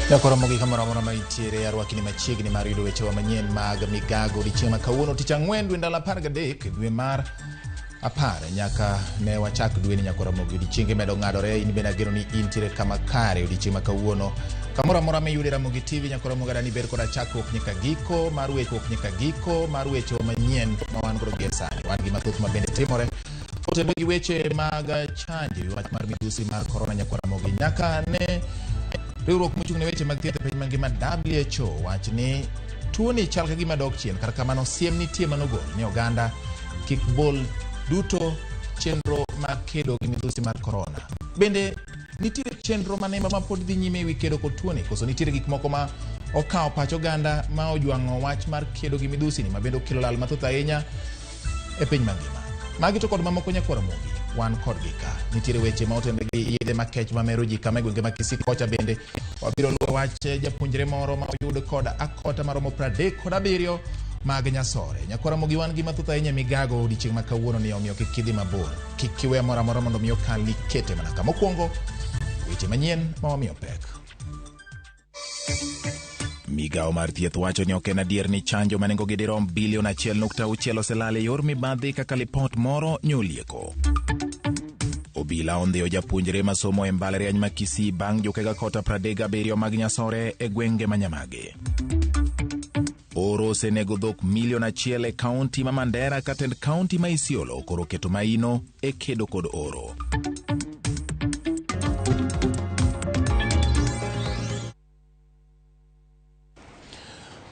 RAMOGI kamoro maitiere arwakini machiegni mar yudo weche manyien mag Migago odiochieng' kawuono tich ang'wen dwe ndalo 13 dwe mar 10 nyaka ne wachak dwe ni RAMOGI odiochienge medo ng'adore. In bende ageno ni intiere kama kare odiochieng' kawuono kamoro amora miyude RAMOGI TV RAMOGI dani ber koda chakruok nyaka giko mar weche nyaka giko mar weche manyien ma wan godo gi sani. Wan gi mathoth ma bende timore otelo gi weche mag chanjo wach mar midhusi mar corona RAMOGI nyaka ne riwruok mochung' ne weche mag thieth e piny mangima WHO wach ni tuo ni chal ka gima dok chien, kar kamano siem nitie manogol ni oganda kik bol duto chenro mag kedo gi midhusi mar corona. Bende nitiere chenro mane ma pod dhi nyime e wi kedo kod tuo ni, koso nitiere gik moko ma okawo pach oganda ma ojwang'o wach mar kedo gi midhusi ni ma bende okelo lal mathoth ahinya e piny mangima. Magi to kod mamoko RAMOGI wan kod gika. Nitiere weche ma otende gi yedhe makech mamero ji kama gwenge ma Kisii kocha bende wabiro luwo wach japuonjre moro ma oyud kod akota maromo 37 mag nyasore. RAMOGI wan gi mathoth ahinya Migago odiochieng' ma kawuono ni omiyo kik idhi mabor, kik iwe moro amora mondo mi okal ikete mana kama. Mokwongo weche manyien ma wamiyo pek. Migago mar thieth wacho ni ok en adier ni chanjo ma nengogi dirom bilion 1.6 oselal e yor mibadhi kaka lipot moro nyolieko. Obila ondhiyo japuonjre masomo e mbalariany ma Kisii bang' jokega kota 37 mag nyasore e gwenge manyamage. Oro osenego dhok milion 1 e kaunti ma Mandera ka tend kaunti ma Isiolo koro keto maino e kedo kod oro.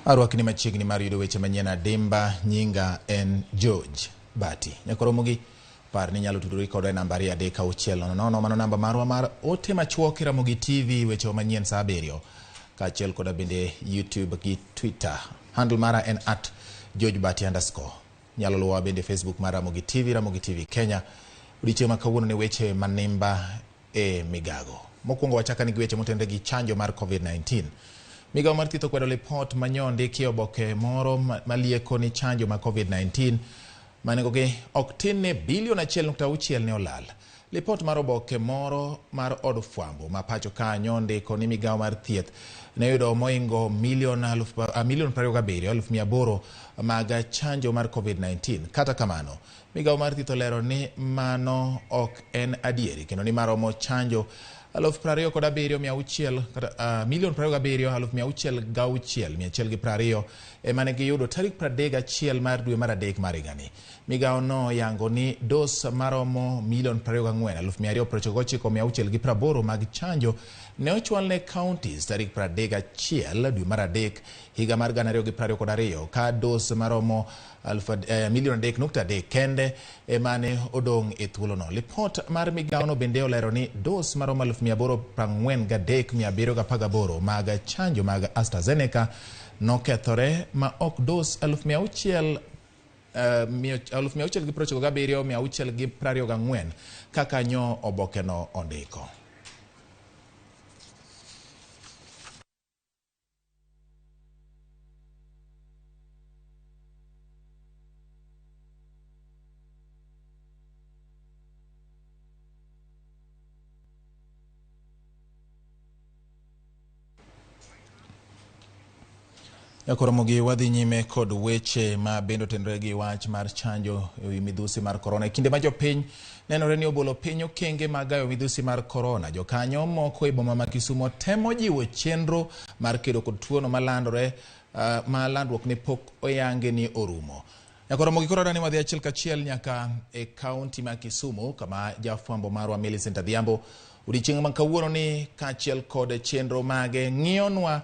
Arwakini machiegni mar yudo weche manyien adimba. Nyinga en George Bati. RAMOGI par ni nyalo tudori kodo e namba 360 mano namba marwa mar ote machuok RAMOGI TV weche manyien saa 7 kaachiel koda bende YouTube gi Twitter. Handle mara en @GeorgeBati_. Nyalo luwa bende Facebook mar RAMOGI TV Kenya. Odiochieng' ma kawuono ne weche manimba e Migago. Mokwongo wachaka ni weche motende gi chanjo mar COVID-19. Migago mar thieth okwedo lipot manyon ndiki oboke moro malieko ni chanjo ma COVID-19 manengogi ok tin ne bilion 1.6 ne olal. Lipot mar oboke moro mar od fwambo ma pacho ka nyondiko ni Migago mar thieth ne yudo moingo milion 27,800 mag chanjo mar COVID-19. Kata kamano, Migago mar thieth olero ni mano ok en adieri kendo ni maromo chanjo 27,620,120 emane giyudo tarik 31 mar dwe mar adek mar higani. Migago no yango ni dos maromo 24,299,680 mag chanjo ne ochwal ne counties tarik 31 dwe mar adek higa mar 2022 ka dos maromo 3.3 kende emane odong' e thuolo no. Lipot mar Migago no bende olero ni dos maromo 843,718 mag chanjo mag AstraZeneca nokethore ma ok dos 697,624 kaka nyo oboke no ondiko. RAMOGI wadhi nyime kod weche ma bendo tenore gi wach mar chanjo e wi midhusi mar corona. E kinde ma jopiny nenore ni obolo piny okenge mag gayo midhusi mar corona, jokanyo moko e boma ma Kisumo temo jiwo chenro mar kedo kod tuono malandore ma landruok ni pok oyange ni orumo. RAMOGI koro dani wadhi achiel kachiel nyaka e kaunti ma Kisumu kama jafwambo marwa Millicent Adhiambo odiochieng' ma kawuono ni kaachiel kod chenro mage ng'iyonwa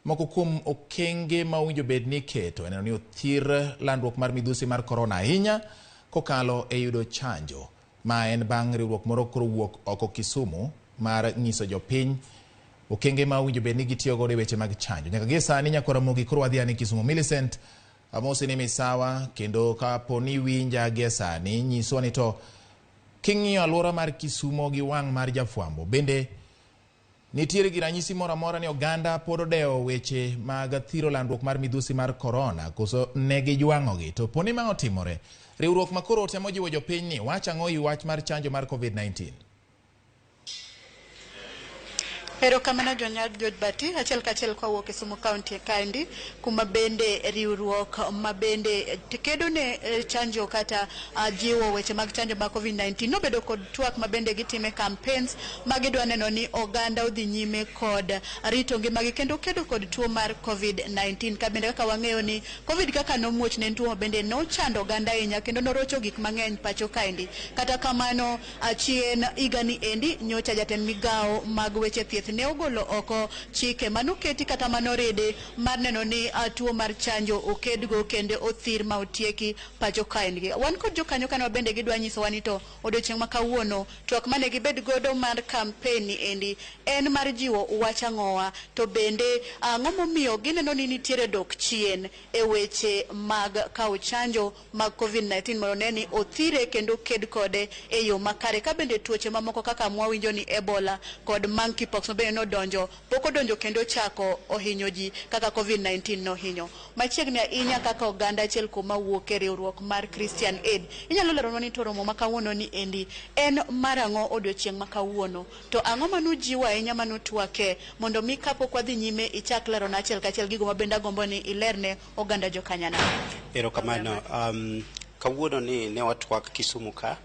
moko kuom okenge ma owinjo bed ni keto eneno ni othir landruok mar midhusi mar corona ahinya kokalo e yudo chanjo ma en bang' riwruok moro koro wuok oko Kisumu mar nyiso jopiny okenge ma owinjo bed ni gitiyo godo e weche mag chanjo. Nyaka gie sani RAMOGI koro wadhi ani Kisumu. Millicent, amosi ni misawa kendo kapo ni winja gie sani nyiswa ni to king'iyo alwora mar Kisumo gi wang' mar jafwambo bende nitiere gi ranyisi moro amora ni oganda pod odewo weche mag thiro landruok mar midhusi mar corona koso ne gijwang'ogi to poni ma otimore riwruok makoro temo jiwo jopiny ni wach ang'o i wach mar chanjo mar COVID-19? Pero kamano jonyar jodbati achiel kachiel kwa wuok Kisumu County kandi kuma bende riwruok mabende kedo ne chanjo kata jiwo weche mag chanjo mag COVID-19 nobedo kod twak mabende gitime campaigns magidwa neno ni oganda odhi nyime kod rito ngimagi kendo kedo kod tuo mar COVID-19 kabende kaka wang'eyo ni COVID kaka nomuoch ne tuo bende nochando oganda ahinya kendo norocho gik mang'eny pacho kaendi. Kata kamano achien igani endi nyocha jatend migao mag weche thieth ne ogolo oko chike manoketi kata manorede mar neno ni tuo mar chanjo okedgo kende othir ma otieki pacho kaendi. Wan kod jokanyo kano bende gidwa nyiso wani to odiochieng' ma kawuono twak mane gibed godo mar campaign ni endi en mar jiwo wach ang'owa to bende ang'o momiyo gineno ni nitiere dok chien e weche mag kawo chanjo mag COVID-19 mondo ne ni othire kendo ked kode e yo makare ka bende tuoche mamoko kaka mwawinjo ni Ebola kod monkeypox bende nodonjo poko donjo kendo chako ohinyo ji kaka COVID-19 nohinyo. Machiegni ahinya kaka oganda achiel kuma wuok e riwruok mar Christian Aid inyalo leronwa ni to romo makawuono ni endi en marang'o odiochieng' makawuono to ang'o manujiwo ahinya manutwake mondo mi kapok wadhi nyime ichak lero na achiel kachiel gigo mabende agombo ni ilerne oganda jokanyana. Erokamano kawuono ni ne watwak Kisumu ka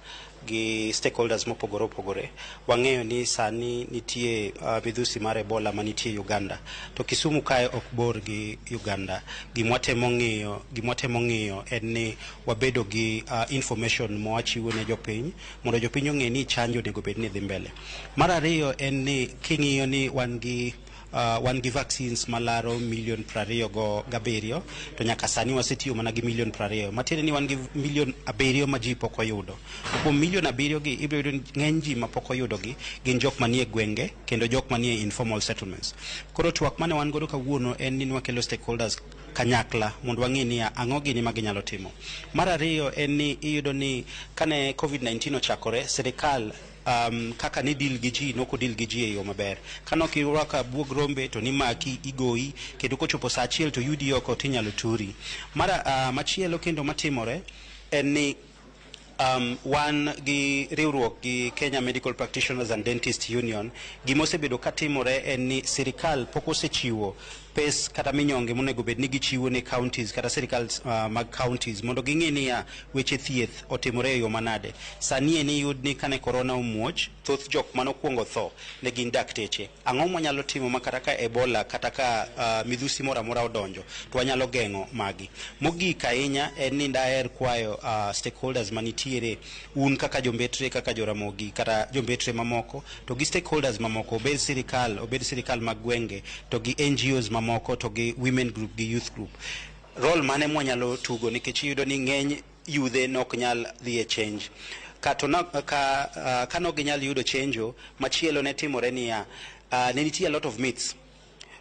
gi stakeholders mopogore opogore. Wang'eyo ni sani nitie midhusi mar Ebola manitie Uganda to Kisumu kae ok bor gi Uganda. Gimwatemo ng'iyo en ni wabedo gi information mowachiwo ne jopiny mondo jopiny ong'e ni chanjo onego bed ni dhi mbele. Mar ariyo en ni king'iyo ni wan gi vaccines malaro milion 27 to nyaka sani wasetiyo mana gi milion 20 matiende ni wan gi milion 7 ma ji pok oyudo. Kuom milion 7 gi ibiro yudo ng'eny ji ma pok oyudo gi gin jok manie gwenge kendo jok manie informal settlements. Koro twak mane wan godo kawuono en ni wakelo stakeholders kanyakla mondo wang'e ni ang'o gini ma ginyalo timo. Mar ariyo en ni iyudo ni kane COVID-19 ochakore sirikal kaka ni deal gi ji noko deal gi ji e yo maber. Kano kiwaka buog rombe to ni maki igoi kendo kochopo saa achiel to yudi oko tinyalo turi. Machielo kendo matimore en ni wan gi riwruok gi Kenya Medical Practitioners and Dentists Union gimosebedo katimore en ni sirikal pok osechiwo pes kata minyonge monego bed ni gichiwo ne counties kata sirikal mag counties mondo ging'e ni weche thieth otimore e yo manade. Sani en yud ni kane corona omuoch thoth jok manokuongo tho ne gin dakteche. Ang'o mwanyalo timo makata ka Ebola kata ka midhusi moro amora odonjo to wanyalo geng'o magi. Mogik ahinya en ni daher kwayo stakeholders manitiere un kaka jombetre kaka joramogi kata jombetre mamoko to gi stakeholders mamoko obed sirikal mag gwenge to gi NGOs mamoko to gi women group gi youth group. Role mane mwanyalo tugo nikech iyudo ni ng'eny yudhe nok nyal dhi e change. Kano ginyal yudo chenjo machielo ne timore niya ne nitie a lot of myths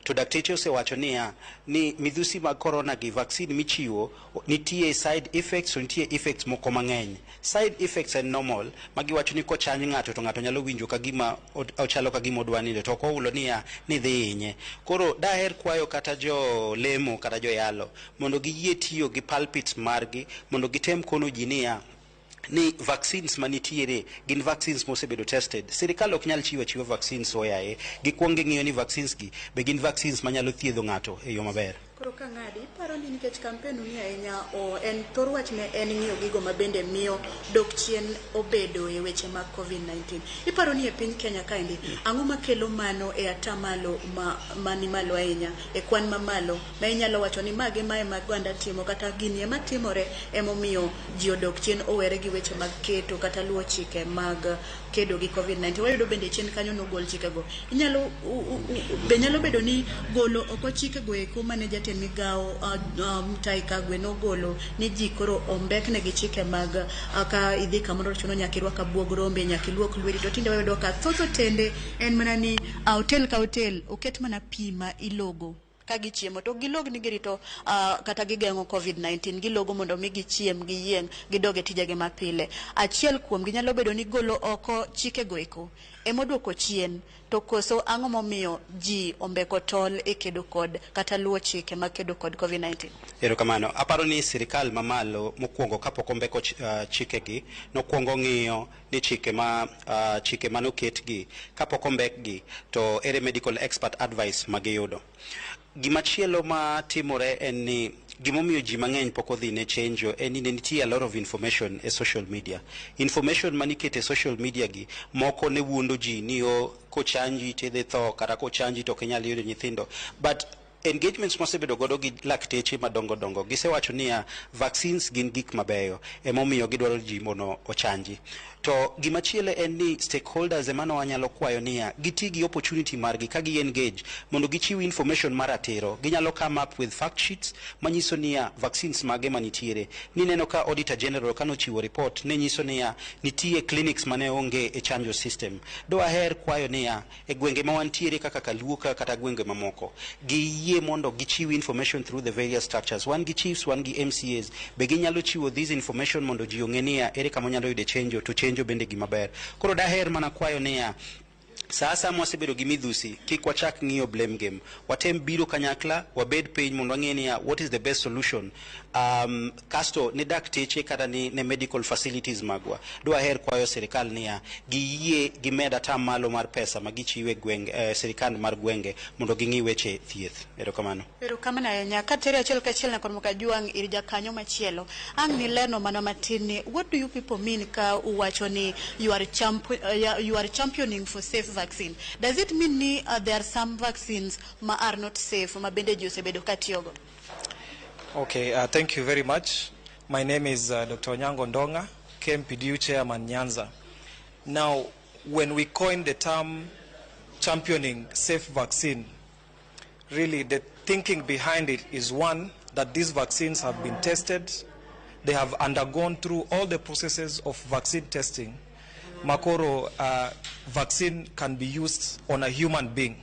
to dakteche osewacho ni midhusi mag corona gi vaccine michiwo nitie side effects nitie effects moko mang'eny. Side effects en normal magiwacho ni kochanj ng'ato to ng'ato nyalo winjo kagima ochalo kagima odwani to ko ulo ni dhi hinye. Koro daher kwayo kata jo lemo kata jo yalo mondo giyie tiyo gi pulpits margi mondo gitem kono ji ni vaccines manitiere gin vaccines mosebedo tested. Sirikal ok nyal chiwo vaccines oyaye gikwonge ng'iyo ni vaccines gi be gin vaccines manyalo thiedho ng'ato e yo maber. Koro ka ng'adi paro ni nikech campaign ni ahinya en thor wach ne en ng'iyo gigo mabende miyo dok chien obedo e weche mag COVID-19. Iparo ni e piny Kenya kaendi ang'o makelo mano e atamalo mani malo ahinya e kwan mamalo ma inyalo wacho ni mage mae mag gwanda timo kata gini ema timore emomiyo ji odok chien owere gi weche mag keto kata luwo chike mag kedo gi COVID-19. Wayudo bende chien kanyo nogol chikego. Nyalo bedo ni golo oko chikego eko mane jatend migao Mutahi Kagwe nogolo ni ji koro ombekne gi chike mag ka idhi kamoro chuno nyaka irwaka buog rombe nyaka iluok lweti to tinde wayudo ka thoth tende en mana ni hotel ka hotel oket mana pi ma ilogo ka gichiemo to gilog ni girito kata gigeng'o COVID-19 gilogo mondo mi gichiem giyieng' gidoge tijegi mapile. Achiel kuom ginyalo bedo ni golo oko chike goeko emoduoko chien to koso ang'o momiyo ji ombeko tol e kedo kod kata luwo chike ma kedo kod COVID-19. Erokamano, aparo ni sirikal mamalo mokwongo kapok ombeko chikegi nokwongo ng'iyo ni chike manoketgi kapok ombekgi to ere medical expert advice magiyudo. Gimachielo matimore en ni gimomiyo ji mang'eny pok odhi ne chenjo en ni nitie a lot of information e social media. Information manikete e social media gi moko ne wuondo ji ni kochanji tidhi tho kata kochanji to kinyal yudo nyithindo, but engagements mosebedo godo gi lakteche madongo dongo gisewacho niya vaccines gin gik mabeyo emomiyo gidwaro ji mondo ochanji. To gimachielo en ni stakeholders emano wanyalo kwayo niya giti gi opportunity margi ka gi engage mondo gichiw information maratiro. Ginyalo come up with fact sheets manyiso niya vaccines mage manitiere. Nineno ka Auditor General kanochiwo report ne nyiso niya nitie clinics mane onge e chanjo system. Do aher kwayo niya e gwenge ma wantiere kaka Kaluoka kata gwenge mamoko giyie mondo gichiw information through the various structures. Wan gi chiefs, wan gi MCAs be ginyalo chiwo this information mondo ji ong'e niya ere kama nyalo yude chenjo to chenjo bende gimaber. Koro daher mana kwayo niya sasa mwasebedo gi midhusi kik wachak ng'iyo blame game. Watem biro kanyakla wabed piny mondo wang'e niya what is the best solution. Kasto ne dakteche kata ne medical facilities magwa do aher kwayo sirikal niya giyie gimeda tam malo mar pesa magichiwe gwenge sirikal mar gwenge mondo ging'i weche thieth. Erokamano. Erokamano ahinya. Katere achiel kachiel na kon Juang ir jakanyo machielo ang' ni leno mana matin ni what do you people mean ka uwacho ni you are championing for safe vaccine? Does it mean ni there are some vaccines ma are not safe ma bende ji osebedo katiyogo? Okay, thank you very much. My name is Dr. Onyango Ndonga, KMPDU Chairman Nyanza. Now, when we coined the term championing safe vaccine, really the thinking behind it is one, that these vaccines have been tested, they have undergone through all the processes of vaccine testing. Makoro vaccine can be used on a human being.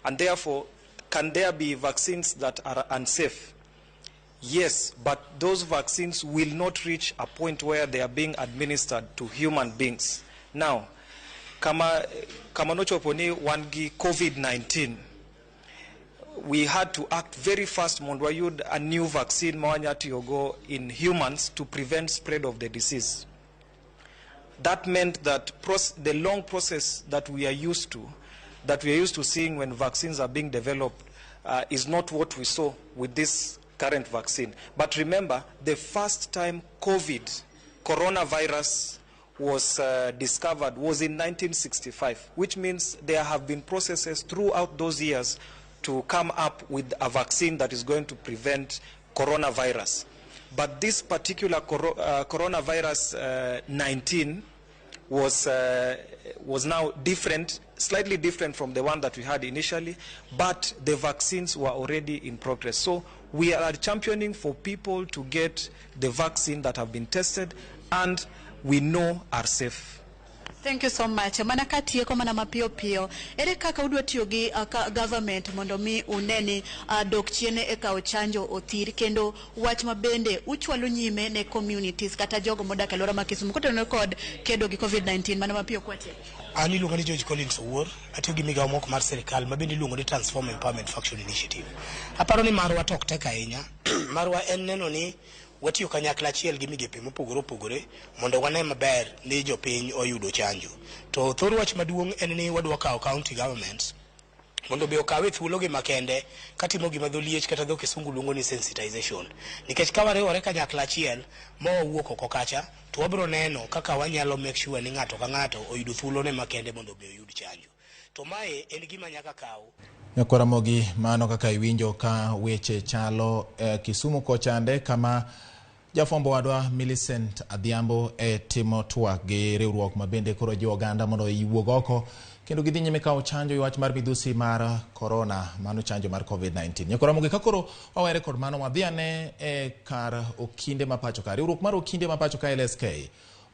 And therefore, can there be vaccines that are unsafe? Yes, but those vaccines will not reach a point where they are being administered to human beings. Now, kama nochoponi wangi COVID-19, we had to act very fast mondwayud a new vaccine mawanya tiyogo in humans to prevent spread of the disease. That meant that the long process that we are used to seeing when vaccines are being developed is not what we saw with this current vaccine. But remember, the first time coronavirus was discovered was in 1965, which means there have been processes throughout those years to come up with a vaccine that is going to prevent coronavirus. But this particular coronavirus 19 was now different, slightly different from the one that we had initially, but the vaccines were already in progress. So we are championing for people to get the vaccine that have been tested and we know are safe. Thank you so much. Mana katieko mana mapio pio. Ere kaka udwa tiyo gi government mondo mi uneni dok chiene e kao chanjo othir kendo wach mabende uchwalo nyime ne communities kata jogo modak e alwora ma Kisumu kotenore kod kedo gi COVID-19 mana mapio kwatie. Ani iluongo ni George Collins Owuor, atiyo gi migawo moko mar sirikal mabende iluongo ni Transform Empowerment Faction Initiative. Aparo ni marwa tok tek ahinya. Marwa en neno ni watiyo kanyakla achiel gi migepe mopogore opogore mondo wane maber ni jopiny oyudo chanjo. To thor wach maduong' en ni wadwa kawo county governments mondo be okawe thuolo gi makende katimo gima dho liech kata dho kisungu luongo ni sensitization. Nikech ka wariwore kanyakla achiel ma wawuok oko kacha to wabiro neno kaka wanyalo make sure ni ng'ato ka ng'ato oyudo thuolo ne makende mondo be oyud chanjo. To mae en gima nyaka kawo. Ramogi mano kaka iwinjo ka weche chalo Kisumu kochande kama jafombo wadwa Millicent Adhiambo timo twak gi riwruok mabende koro jo oganda mondo iwuog oko kendo gidhi nyime kawo chanjo e wach mar midhusi mar corona, mano chanjo mar COVID-19. Ramogi ka koro wawere kod mano wadhiane kar okinde mapacho ka riwruok mar okinde mapacho ka LSK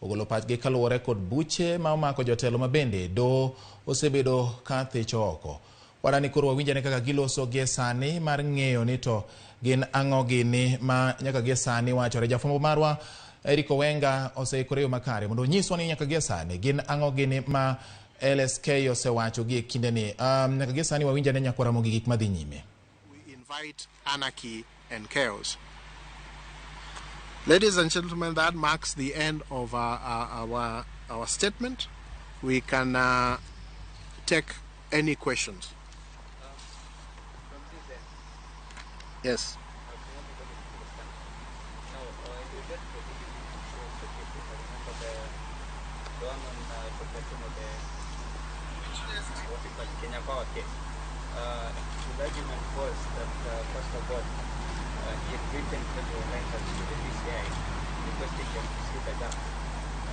ogolo pachgi kaluwore kod buche ma omako jotelo mabende do osebedo ka thicho oko. Wadani koro wawinjane kaka giloso gie sani mar ng'eyo ni to gin ang'o gini ma nyaka gie sani wachore. Jafwambo marwa Eric Owenga oseikore yo makare mondo nyiswa ni nyaka gie sani gin ang'o gini ma LSK osewacho gie kindeni. Nyaka gie sani wawinjane nyako Ramogi gik madhi nyime. We invite anarchy and chaos. Ladies and gentlemen, that marks the end of our statement. We can take any questions. Yes. The argument was that, first of all, he had written several letters to the DCI requesting them to see the gap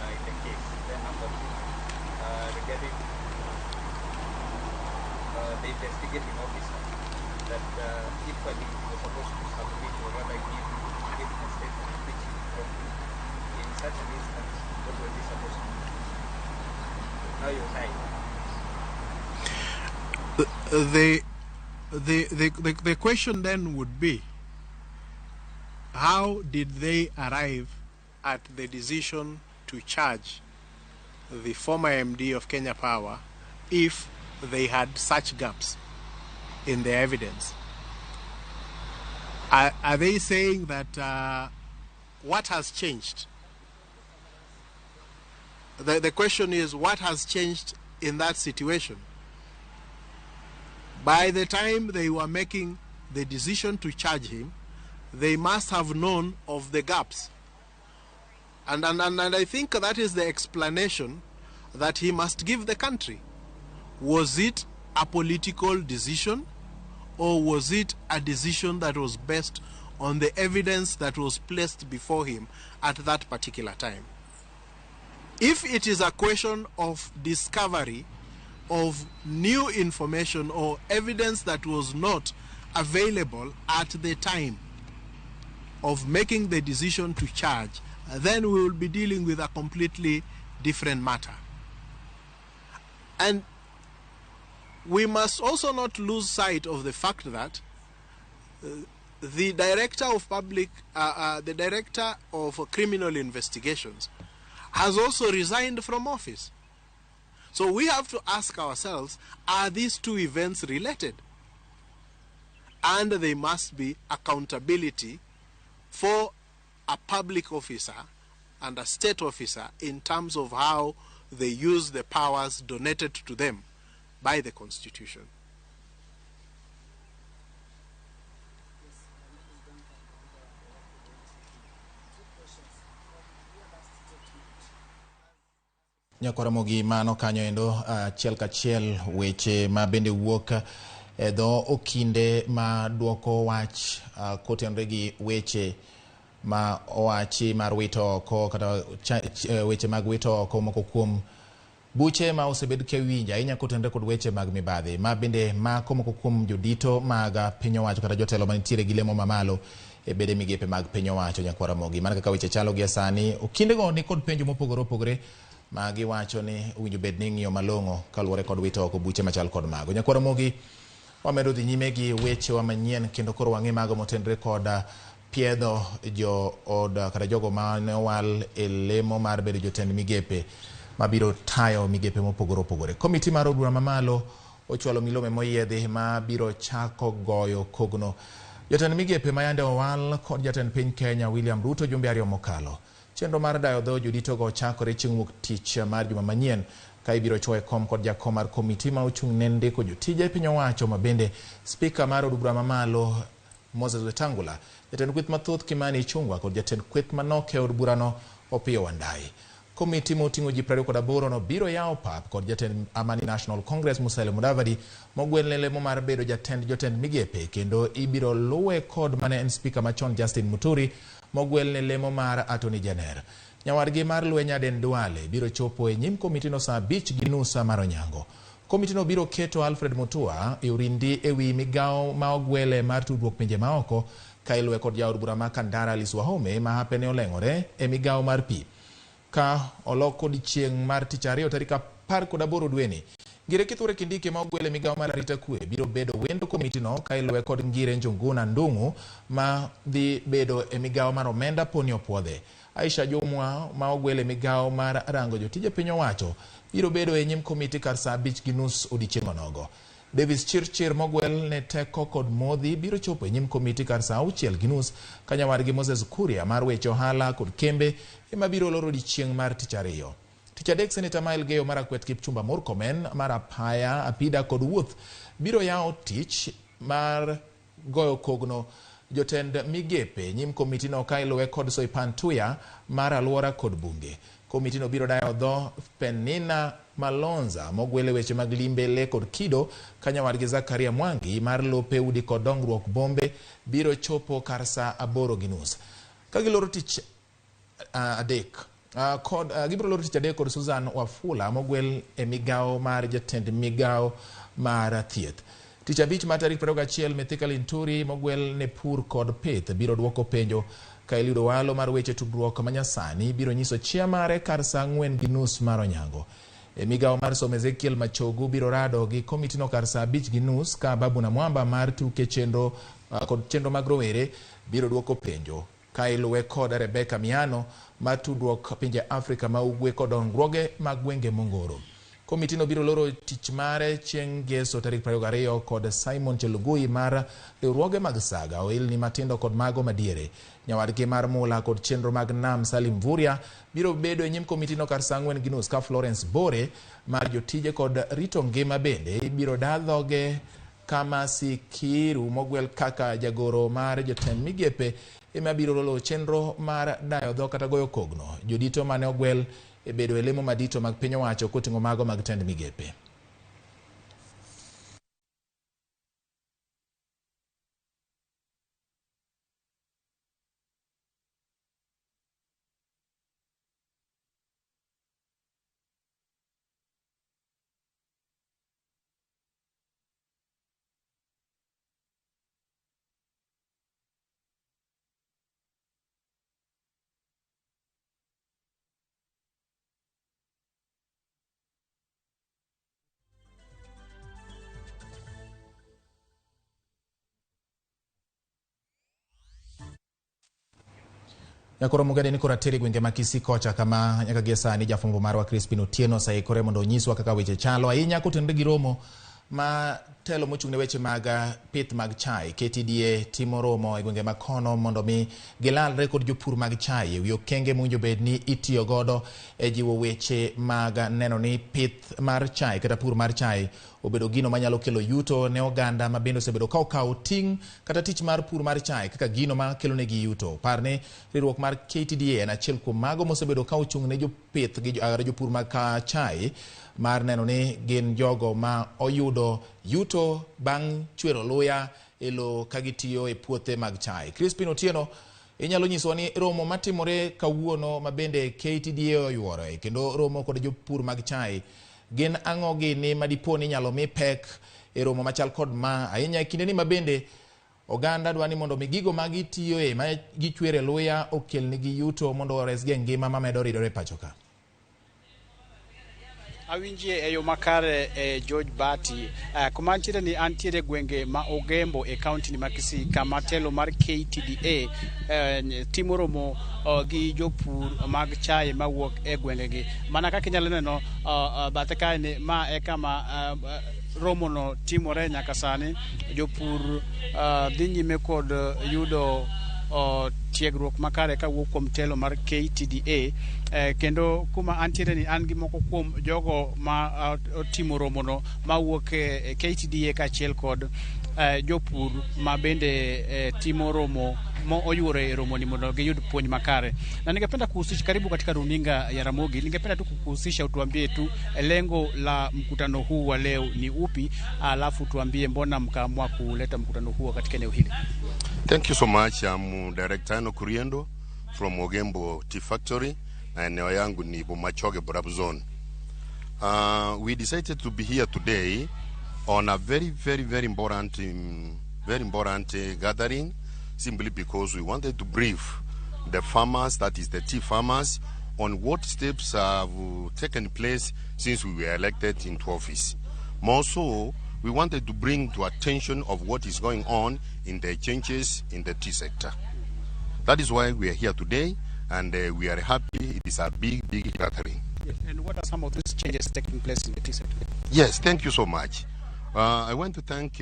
in the case. Then number two, regarding the investigating officer, that if he was supposed to submit or rather give a statement which he wrote, in such an instance, what was he supposed to do? Now you're right. The question then would be, how did they arrive at the decision to charge the former MD of Kenya Power if they had such gaps in their evidence? Are they saying that what has changed? The question is, what has changed in that situation? By the time they were making the decision to charge him, they must have known of the gaps. And I think that is the explanation that he must give the country. Was it a political decision, or was it a decision that was based on the evidence that was placed before him at that particular time? If it is a question of discovery of new information or evidence that was not available at the time of making the decision to charge, then we will be dealing with a completely different matter. And we must also not lose sight of the fact that the director of criminal investigations has also resigned from office. So we have to ask ourselves, are these two events related? And there must be accountability for a public officer and a state officer in terms of how they use the powers donated to them by the Constitution. Nyako Ramogi mano kanyo endo achiel kachiel weche ma bende wuok dho okinde ma duoko wach kotenre gi weche ma owachi mar wito oko kata weche mag wito oko moko kuom buche ma osebed kewinja inya kotenre kod weche mag mibadhi ma bende mako moko kuom jodito mag piny owacho kata jotelo manitiere gi lemo mamalo e bede migepe mag piny owacho. Nyako Ramogi mana kaka weche chalo gi sani okinde go ni kod penjo mopogore opogore ma giwacho ni winjo bed ni ng'iyo malong'o kaluwore kod wito oko buche machal kod mago. Nyako Ramogi wamedo dhi nyime gi weche wa manyien kendo koro wang'e mago motenre kod piedho jo od kata jogo ma ne owal e lemo mar bedo jotend migepe mabiro tayo migepe mopogore opogore. Komiti mar od bura mamalo ochwalo milome moyiedhi ma biro chako goyo kogno jotend migepe ma yande owal kod jatend piny Kenya William Ruto jumbe ariyo mokalo. Chenro mar dayo dho jodito go chakore chieng' wuok tich mar juma manyien ka ibiro chwoe kom kod jakom mar komiti ma ochung' ne ndiko jotije piny owacho ma bende spika mar od bura mamalo Moses Wetangula, jatend kweth mathoth Kimani Ichung'wa kod jatend kweth manok e od burano Opiyo Wandayi. Komiti moting'o ji 28 no biro yawo pap kod jatend Amani National Congress Musalia Mudavadi mogwelne lemo mar bedo jotend migepe kendo ibiro luwe kod mane en spika machon Justin Muturi mogwelne lemo mar Attorney General. Nyawadgi mar Lwenya Den Duale biro chopo e nyim komiti no saa 5:30 mar onyango. Komiti no biro keto Alfred Mutua e urindi e wi migawo ma ogwele mar tudruok pinje maoko ka iluwe kod jaod bura ma Kandara Alice Wahome ma hapene oleng'ore e migawo mar pi. Ka oloko di chieng' mar tich ariyo tarik 18 dweni Ngire kithure kindiki ma ogwele migawo mar arita kwe biro bedo wendo komiti no ka iluwe kod Ngire Njuguna Ndung'u ma dhi bedo e migawo mar omenda poni opuodhe. Aisha Jumwa ma ogwele migawo mar rango jotije piny owacho biro bedo e nyim komiti kar saa 5:30 odiechieng' onogo. Davis Chirchir mogwel ne teko kod modhi biro chopo e nyim komiti kar saa 6:30 ka nyawadgi Moses Kuria mar weche ohala kod kembe ema biro loro odiechieng' mar tich ariyo. Tich adek Seneta Mael Geyo mar Akwet Kipchumba Murkomen mar apaya apida kod wuoth biro yawo tich mar goyo kogno jotend migepe nyim komiti no ka iluwe kod Soipan Tuya mar alwora kod bunge. Komiti no biro dayo dho Penina Malonza mogwele weche mag limbe le kod kido ka nyawadgi Zakaria Mwangi mar lope udi kod dongruok bombe biro chopo kar saa 8:30 ka giloro tich adek gibiro loro tich adek kod Susan Wafula mogwel e migawo mar jatend migawo mar thieth. Tich abich ma tarik 21 Mithika Linturi mogwel ne pur kod pith biro duoko penjo ka ilido walo mar weche tudruok manyasani biro nyiso chia mare kar saa 4:30 mar onyango. E migawo mar somo Ezekiel Machogu biro rado gi komiti no kar saa 5:30 ka Babu na Mwamba mar tuke chenro kod chenro mag rowere biro duoko penjo ka iluwe kod Rebecca Miano mar tudruok pinje Afrika ma ugwe kod dongruoge mag gwenge mongoro. Komiti no biro loro tich mare chieng' Ngeso tarik 22 kod Simon Chelugui mar riwruoge mag saga oilni matindo kod mago madiere. Nyawadgi mar mula kod chenro mag nam Salim Vuria biro bedo e nyim komiti no kar saa 4:30 ka Florence Bore mar jotije kod rito ngima bende biro dadhoge kama Sikiru mogwel kaka jagoro mar jotend migepe ema biro lolo chenro mar dayo dho kata goyo kogno jodito mane ogwel e bedo e lemo madito mag piny owacho koting'o mago mag tend migepe. Yakoro mugade ni korateri gwenge makisi kocha kama nyaka gesani jafumbo marwa Crispin Otieno saikore mondo nyiswa kaka weche chalo ahinya kotenore gi romo ma telo mochung'ne weche mag pith mag chai KTDA timo romo e gwenge makono mondo mi gilalre kod jopur mag chai wi okenge mwinjo bed ni itiyo godo e jiwo weche mag neno ni pith mar chai kata pur mar chai obedo gino manyalo kelo yuto ne oganda ma bendo osebedo ka okawo ting' kata tich mar pur mar chai kaka gino ma kelo negi yuto. Parne riwruok mar KTDA en achiel kuom mago mosebedo ka ochung'ne jopith gi jopur mag chai mar neno ni gin jogo ma oyudo yuto bang' chwero luya elo ka gitiyo e puothe mag chai. Crispin Otieno inyalo nyiswa ni romo matimore kawuono ma bende KTDA oyuoro kendo romo kod jopur mag chai gin ang'o gini madipo ni nyalo mi pek e romo machal kod ma ahinya e kinde ni ma bende oganda dwani mondo mi gigo ma gitiyo e ma gichwere luya okel nigi yuto mondo oresgi ngima ma medo ridore pachoka. Awinjie e yo makare George Bati kuma antiere ni antiere gwenge ma Ogembo e county ni Makisi kama telo mar KTDA timo romo gi jopur mag chai mawuok e gwenge gi mana kaka inyalo neno bathe kae ni ma e kama romo no timore nyaka sani jopur dhi nyime kod yudo tiegruok makare ka wuok kuom telo mar KTDA kendo kuma antiere ni an gi moko kuom jogo ma timo romo no ma wuok e KTDA kaachiel kod jopur ma bende timo romo mo oyuore romo ni mondo giyud puonj makare. Na ningependa kuhusisha karibu katika runinga ya Ramogi, ningependa tu kuhusisha utuambie tu lengo la mkutano huu wa leo ni upi, alafu tuambie mbona mkaamua kuleta mkutano huu katika eneo hili. Thank you so much. I'm Director Ano Kuriendo from Ogembo Tea Factory na eneo yangu ni Bomachoge Borab Zone. We decided to be here today on a very important gathering, simply because we wanted to brief the farmers, that is the tea farmers, on what steps have taken place since we were elected into office. More so, we wanted to bring to attention of what is going on in the changes in the tea sector. That is why we are here today, and we are happy. It is a big gathering. Yes. And what are some of these changes taking place in the tea sector? Yes, thank you so much. I want to thank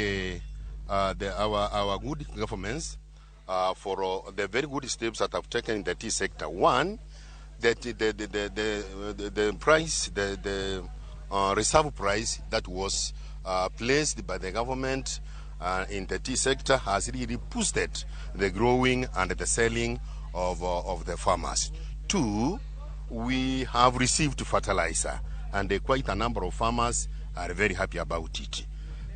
our good governments for the very good steps that have taken in the tea sector. One, that the price, the reserve price that was placed by the government in the tea sector has really boosted the growing and the selling of the farmers. Two, we have received fertilizer, and quite a number of farmers are very happy about it.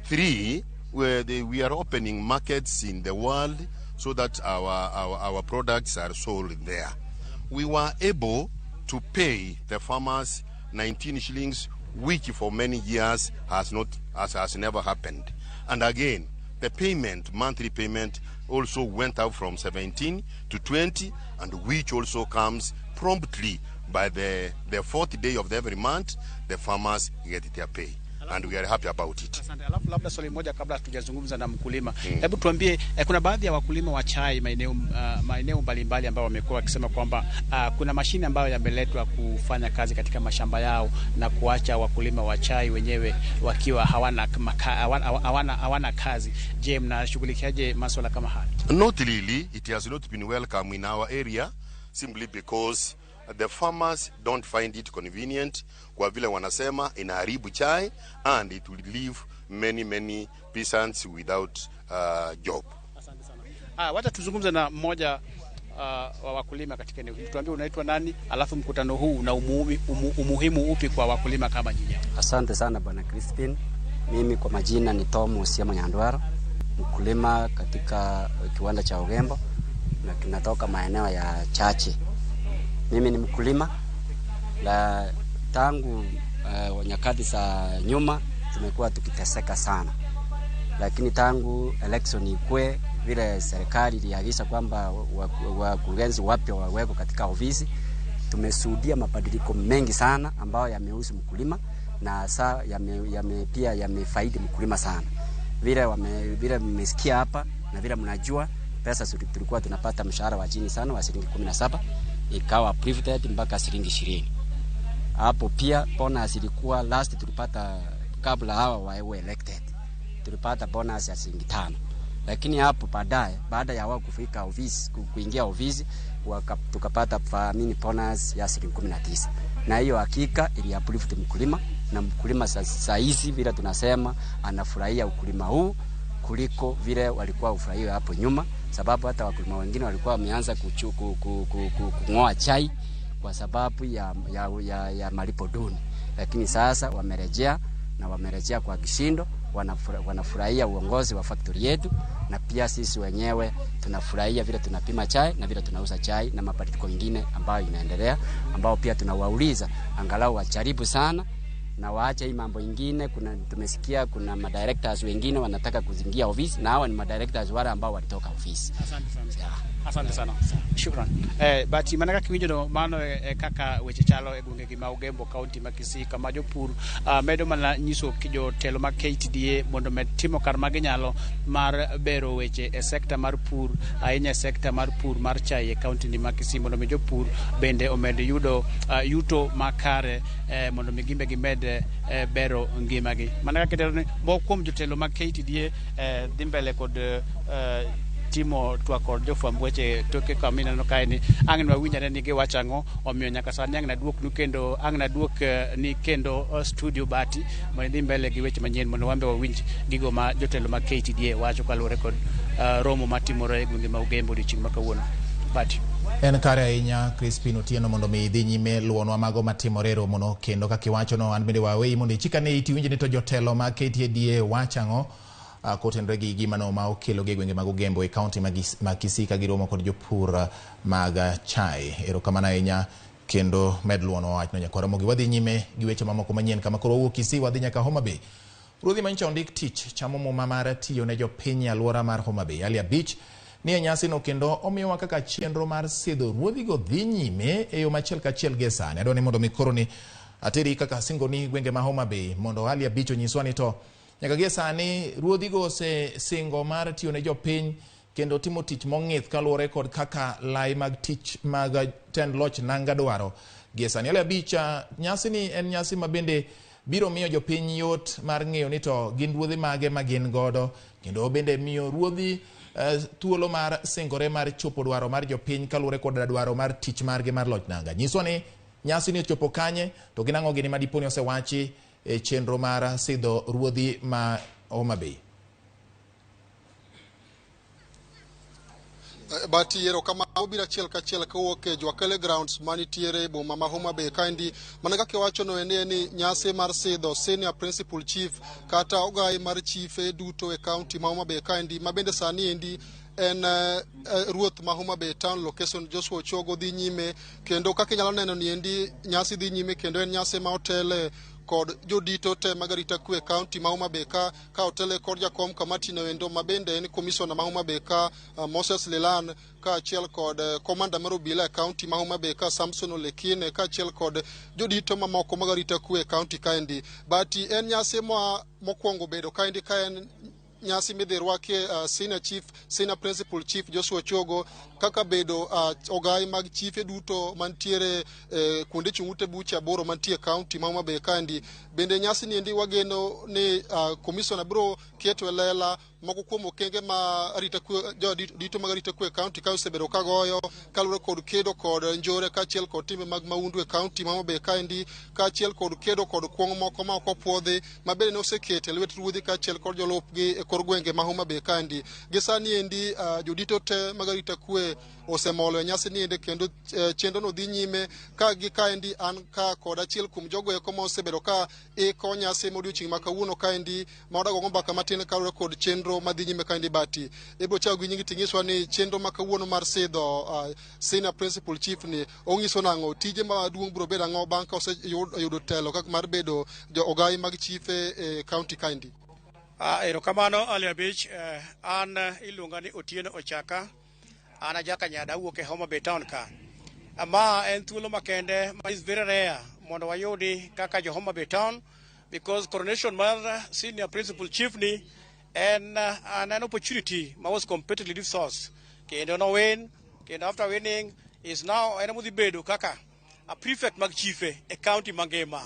Three, we are opening markets in the world so that our products are sold there. We were able to pay the farmers 19 shillings, which for many years has never happened. And again, the payment, monthly payment, also went up from 17 to 20, and which also comes promptly by the fourth day of every month. The farmers get their pay, and we are happy about it. Asante. Alafu labda swali moja kabla tujazungumza na mkulima. Hebu tuambie, kuna baadhi ya wakulima wa chai maeneo mbalimbali ambao wamekuwa wakisema kwamba kuna mashine ambayo yameletwa kufanya kazi katika mashamba yao na kuacha wakulima wa chai wenyewe wakiwa hawana kazi. Je, mnashughulikiaje masuala kama haya? Not really. It has not been welcome in our area, simply because the farmers don't find it convenient. Kwa vile wanasema inaharibu chai, and it will leave many peasants without job. Asante sana. Wacha tuzungumze na mmoja wa wakulima katika eneo hili. Tuambie unaitwa nani, alafu mkutano huu una umuhimu upi kwa wakulima kama nyinyi? Asante sana Bwana Crispin. Mimi kwa majina ni Tom Nyandwara, mkulima katika kiwanda cha Ogembo na kinatoka maeneo ya Chache. Mimi ni mkulima la tangu nyakati za nyuma tumekuwa tukiteseka sana, lakini tangu election ikwe vile serikali iliagiza kwamba wakurugenzi wapya wawekwe katika ofisi, tumeshuhudia mabadiliko mengi sana ambayo yamehusu mkulima na saa pia yamefaidi mkulima sana. Vile mmesikia hapa na vile mnajua, pesa tulikuwa tunapata mshahara wa chini sana wa shilingi 17 ikawa approved mpaka shilingi 20. Hapo pia bonus ilikuwa last tulipata kabla hawa wawe elected, tulipata bonus ya shilingi 5. Lakini hapo baada ya wao kufika ofisi, kuingia ofisi, tukapata bonus ya shilingi 19. Na hiyo hakika ili approved mkulima, na mkulima sasa hizi vile tunasema anafurahia ukulima huu kuliko vile walikuwa ufurahia hapo nyuma, sababu hata wakulima wengine walikuwa wameanza kung'oa chai kwa sababu ya malipo duni. Lakini sasa wamerejea kwa kishindo, wanafurahia uongozi wa factory yetu, na pia sisi wenyewe tunafurahia vile tunapima chai na vile tunauza chai na mabadiliko mengine ambayo inaendelea, ambao pia tunawauliza angalau wajaribu sana na waache hii mambo ingine. Tumesikia kuna madirectors wengine wanataka kuzingia ofisi, na hao ni madirectors wale ambao walitoka ofisi. Asante sana. Shukran. Bati manaka kiwinjo no mano kaka weche chalo gwenge gi Ogembo County ma Kisii kama jopur medo mana nyiso kijo telo ma KTDA mondo med timo kar maginyalo mar bero weche e sekta mar pur, ahinya sekta mar pur mar chai e county ni ma Kisii, mondo mi jopur bende omed yudo yuto makare mondo mi gimbe gimed bero ngimagi. Manaka kitelo ni mokuom jotelo ma KTDA dhi mbele kod timo twakor jofwamb weche toke kamina no kaini ang'na winjane ni giwachango omiyo nyaka sani ang'na duok ni kendo studio Bati madhi mbele gi weche manyien mondo wambe wawinj gigo ma jotelo ma KTDA wacho kaluwore kod romo matimore e gwenge ma Ogembo odiochieng' ma kawuono. Bati en kare ahinya Crispin Otieno mondo mi idhi nyime luonwa mago matimore romono, kendo kaka iwachono an bende waweyi mondo ichikane iti winj ni to jotelo ma KTDA wachango kotenre gi gimano ma okelo gi gwenge mag Ogembo e kaunti ma Kisii ka giromo kod jopur mag chai. Erokamano ahinya kendo med luono wachno nyakora mogi. Wadhi nyime gi weche mamoko manyien kama koro wuok Kisii wadhi nyaka Homa Bay. Ruodhi manyicha ondik tich chamo muma mar tiyo ne jopiny alwora mar Homa Bay. Alia Beach ni e nyasi no kendo omiyowa kaka chenro mar sidho ruodhigo dhi nyime e yo machiel kachiel gi sani. Adwani mondo mikoro ni ateri kaka singo ni gwenge ma Homa Bay mondo hali abicho nyiswani to nyaka gie sani ruodhigo singo mar tiyo ne jopiny kendo timo tich mong'ith kaluwore kod kaka lai mag tich mag tend loch nanga dwaro. Gie sani hali abicha nyasi ni en nyasi ma bende biro miyo jopiny yot mar ng'eyo ni to gin ruodhi mage ma gin godo, kendo bende miyo ruodhi thuolo mar singore mar chopo dwaro mar jopiny kaluwore kod dwaro mar tich margi mar loch nanga. Nyiswa ni nyasi ni ochopo kanye to ginang'o gini madiponi osewachi e chenro mar sidho ruodhi ma Homa Bay. Bati yero kama obira chiel kachiel kawuok e Jwakele grounds manitiere boma ma Homa Bay kaendi. Mana kaka wacho no ene ni nyasi mar sidho senior principal chief kata ogai mar chiefe duto e county ma Homa Bay kaendi, mabende sani endi en ruoth ma Homa Bay town location Joshua Ochogo dhi nyime, kendo kaka inyalo neno ni endi nyasi dhi nyime kendo en nyasi ma otele kod jodito te magarita kwe county ma Homa Bay ka otele kod jakom kamati no endo mabende en commissioner ma Homa Bay ka Moses Lelan ka achiel kod commander mar obila county ma Homa Bay ka Samson Olekine ka achiel kod jodito mamoko magarita kwe county kaendi. Bati en nyasi mokwongo bedo kaendi ka en nyasi midhi rwake senior principal chief Joshua Ochogo kaka bedo ogai mag chiefe duto mantiere kuonde chung'ute bucha boro mantie county ma Homa Bay kaendi. Bende nyasi ni endi wageno ni commissioner bro keto lela moko kuom okenge ma arita kwe dito mag arita kwe county ka osebedo kagoyo kaluwore kod kedo kod njore ka achiel kod timbe mag maundu e county ma Homa Bay kaendi ka achiel kod kedo kod kuong' moko ma ok opuodhi mabende ne osekete lwet ruodhi ka achiel kod jolupgi e kor gwenge ma Homa Bay kaendi. Gisani endi jodito te mag arita kwe osemolo e nyasi ni endi kendo chenro no dhi nyime ka gi kaendi an ka kod achiel kuom jogo eko ma osebedo ka iko nyasi modiochieng' ma kawuono kaendi ma odago mbaka matin kaluwore kod chenro madhi nyime kaendi. Bati ibro chago gi nyingi ting'iswa ni chenro ma kawuono mar sidho senior principal chief ni ong'iso nang'o tije maduong' biro bedo ang'o bang' ka oseyudo telo kaka mar bedo ogai mag chiefe e county kaendi. Erokamano Ali Abich, an iluonga ni Otieno Ochaka, an ajaka nyada wuok e Homa Bay town ka. Ma en thuolo makende ma is very rare mondo wayudi kaka jo Homa Bay town, because coronation mar senior principal chief ni and an opportunity was completely resource. Kendo no win, kendo after winning is now enamudi bedo kaka a prefect mag chiefe e county mangema.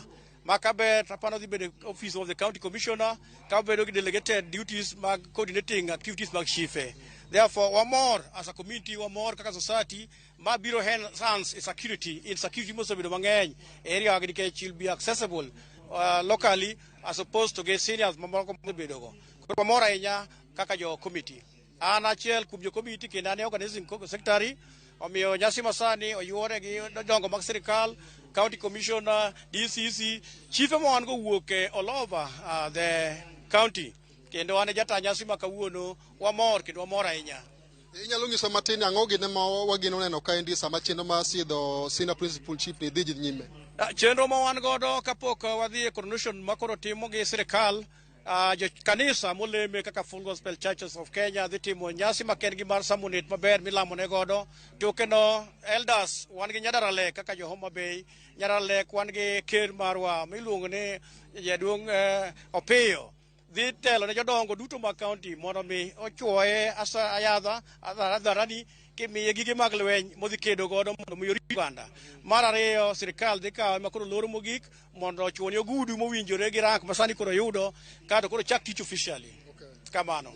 Makabe tapano the office of the county commissioner, kabedo delegated duties mag coordinating activities mag chiefe. Therefore, one more as a community, one more kaka society, ma biro hands security, insecurity most of the mangeny area agriculture will be accessible locally as opposed to get seniors mamoko bedogo. Kwa mora inya kaka jo committee. Ana achiel kuom jo committee kendo ne organizing secretary omiyo nyasi masani oyuore gi dongo mag sirikal, county commissioner, DCC, chief mo an go wuok all over the county. Kendo ane jata nyasi makawuono wamor kendo wamora inya. Inyalo ng'iso matin ang'o gine ma wageno neno kaendi sama chenro mar sidho senior principal chief ni dhi nyime. Chenro ma wan godo kapok wadhi e coronation makoro timo gi sirikal, jo kanisa moleme kaka Full Gospel Churches of Kenya dhi timo nyasi makendgi mar samunet maber milamo ne godo. Tokeno elders wan gi nyadarale kaka jo Homa Bay, nyadarale wan gi ker marwa miluongo ni jaduong' Opiyo. Dhi telo ne jodongo duto mag county mondo mi ochuoye ayadha adharani kimiye gige mag lweny modhi kedo godo mondo mi orit Uganda. Mar ariyo sirikal dhi kawe makoro loro mogik mondo ochuone ogudu mowinjore gi rank masani koro yudo kato koro chak tich officially. Kamano.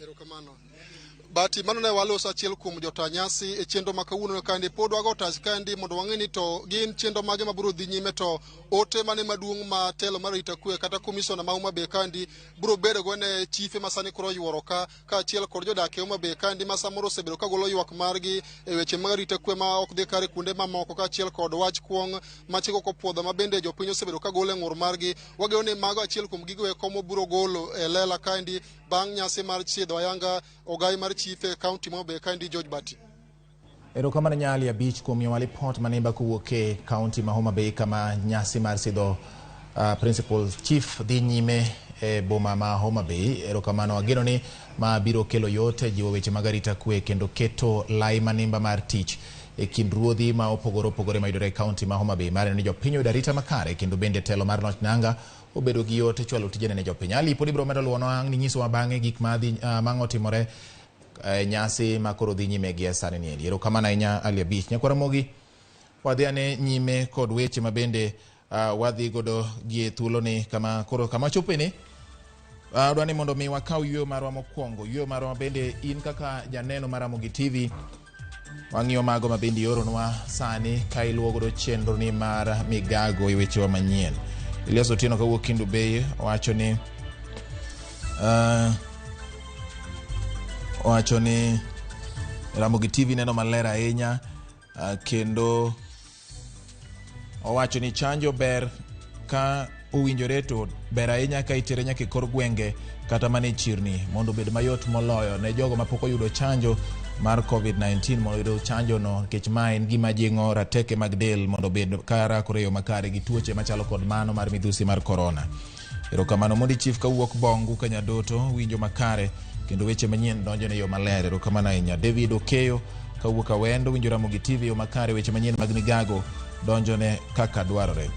Bati mano ne waloso achiel kuom jota nyasi e chenro ma kawuono kaendi pod wago tach kaendi mondo wang'e ni to gin chenro mage mabiro dhi nyime to ote mane maduong' ma telo mar rita kwe kata commissioner ma Homa Bay kaendi biro bedo go ne chiefe masani koro yuoro ka achiel kod jodak e Homa Bay kaendi ma samoro osebedo ka golo ywak margi e weche mag rita kwe ma ok dhi kare kuonde mamoko ka achiel kod wach kuong' machiko kopuodho ma bende jopiny osebedo ka golo e ng'ur margi. Wageno ni mago achiel kuom gigo eko mobiro golo e lela kaendi bang' nyasi mar sidho ayanga ogai mar chiefe county ma Homa Bay kaendi George Bati. Erokamano nyali abich kuom miyowa report manimba kowuok e county ma Homa Bay kama nyasi mar sidho principal chief dhi nyime e boma ma Homa Bay. Erokamano ageno ni ma biro kelo yote jiwo weche mag arita kwe kendo keto lai manimba mar tich e kind ruodhi ma opogore mayudore e kaunti ma Homa Bay mare ni jopiny oyudo arita makare kendo bende telo mar loch nanga obedo gi yot chwalo tijene ne jopiny. Ali podi biro medo luono ang' ni nyiso bang'e gik mang'o timore nyasi makoro dhi nyime gi sani ni. Erokamano ahinya Ali Abich. Nyakwara Mogi, wadhi ane nyime kod weche mabende wadhi godo gi thuolo ni kama chopeni. Dwani mondo mi wakaw yweyo marwa mokwongo. Yweyo marwa bende in kaka janeno mar RAMOGI TV wang'iyo mago mabende oronwa sani ka iluwo godo chenro ni mar Migago e weche wa manyien. Elias Otieno kawuok Kindu Bay wacho ni RAMOGI TV neno maler ahinya kendo owacho ni chanjo ber ka owinjore to ber ahinya ka itere nyaka kor gwenge kata mane chirni mondo bed mayot moloyo ne jogo mapok oyudo chanjo mar COVID-19 mondo yudo chanjo no nikech ma en gima jingo rateke mag del mondo bed karakore yo makare gi tuoche machalo kod mano mar midhusi mar corona. Erokamano mondi Chief kawuok Bongu Kanyadoto winjo makare kendo weche manyien donjo ne yo maler. Erokamano ahinya. David Okeyo kawuok Awendo winjo RAMOGI TV yo makare weche manyien mag Migago donjo ne kaka dwarore.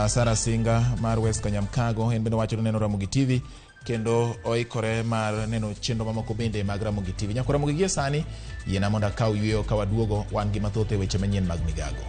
Sara Singa mar West Kanyamkago en bende wacho neno RAMOGI TV kendo oikore mar neno chenro mamoko bende mag RAMOGI TV. Nyakwara Mogi gie sani yiena mondo akaw yweyo ka waduogo wan gi mathoth e weche manyien mag Migago.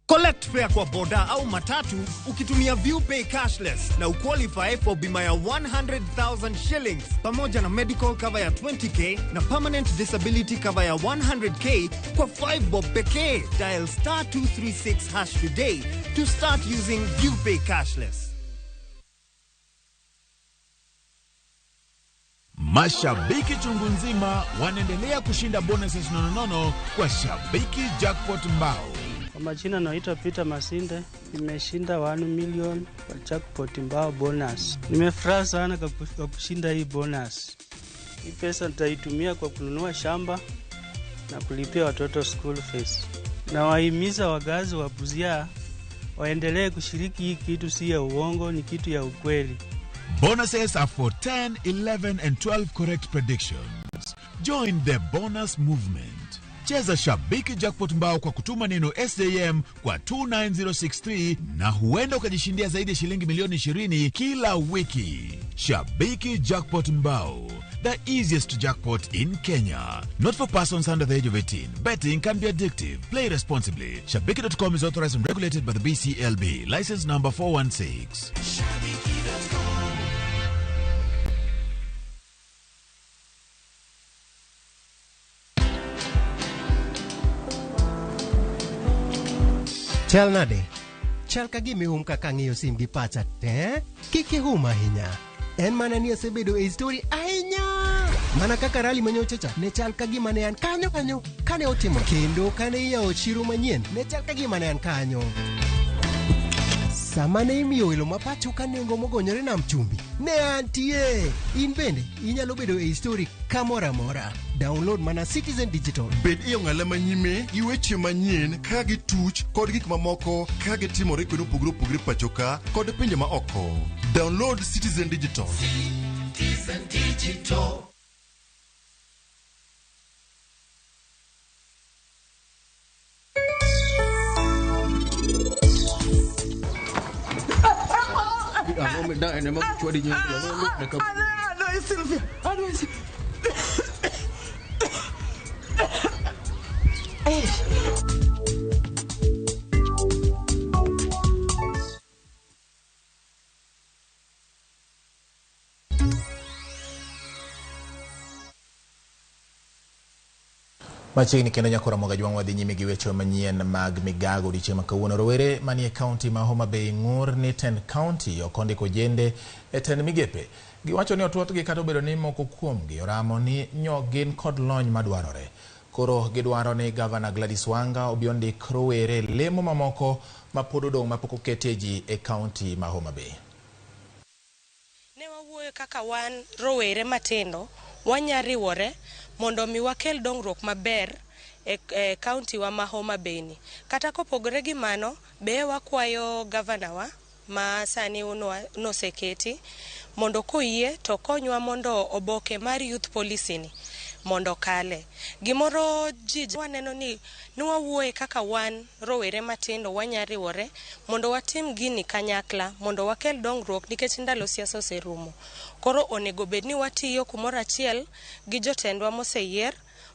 Collect fare kwa boda au matatu ukitumia ViewPay cashless na uqualify for bima ya 100,000 shillings pamoja na medical cover ya 20k na permanent disability cover ya 100k kwa 5 bob pekee. Dial *236# today to start using ViewPay cashless. Mashabiki chungu nzima wanaendelea kushinda bonuses nonono kwa Shabiki Jackpot Mbao. Kwa majina naitwa Peter Masinde, nimeshinda 1 million kwa Jackpot Mbao bonus. Nimefurahi sana kwa kushinda hii bonus. Hii pesa nitaitumia kwa kununua shamba na kulipia watoto school fees. Na wahimiza wagazi wa Busia waendelee kushiriki hii kitu si ya uongo, ni kitu ya ukweli. Bonuses are for 10, 11 and 12 correct predictions. Join the bonus movement. Cheza Shabiki Jackpot Mbao kwa kutuma neno SJM kwa 29063 na huenda ukajishindia zaidi ya shilingi milioni 20 kila wiki. Shabiki Jackpot Mbao, the easiest jackpot in Kenya. Not for persons under the age of 18. Betting can be addictive. Play responsibly. Shabiki.com is authorized and regulated by the BCLB. License number 416. Shabiki.com. Chal nade? Chal ka gimi kaka ng'iyo sim gi pacha te? Kiki ahinya. En mana ni asebedo e story ahinya. Mana kaka rally manyochacha ne chal ka gima ne an kanyo kane otimo. Kendo kane iyawo chiro manyien ne chal ka gima ne an kanyo. Sama ne imiyo welo mapacho ka nengo mogonyore nam chumbi ne antie. In bende inyalo bedo e story kamora mora. Download mana Citizen Digital. Bed iyo ng'ala manyime gi weche manyien ka gi tuch kod gik mamoko ka gi timore kod opogore pachoka kod pinje ma oko. Download Citizen Digital. Citizen Digital. Machiegni kendo Nyakwara Moga jwang' wadhi nyime gi weche manyien mag Migago odiochieng' kawuono. Rowere manie kaunti ma Homa Bay ng'ur ni tend kaunti okondiko jende e tend migepe. Giwacho ni otuotgi kata obedo ni moko kuomgi oramo ni nyogin kod lony madwarore. Koro gidwaro ni Gavana Gladys Wanga obiondik rowere lemo mamoko mapod odong' mapok okete ji e kaunti ma Homa Bay. Ne wawuoyo kaka wan rowere matindo wanyariwore mondo mi wakel dongruok maber e kaunti wa ma Homa Bay ni. Kata kopogore gi mano be wakwayo gavana wa ma sani noseketi mondo koyie to konywa mondo oboke mar youth policy ni mondo kale. Gimoro jiji waneno ni wawuoye kaka wan rowere matindo wanyariwore mondo watim gini kanyakla mondo wakel dongruok nikech ndalo siasa oserumo. Koro onego bed ni watiyo kumoro achiel gi jotendwa moseyier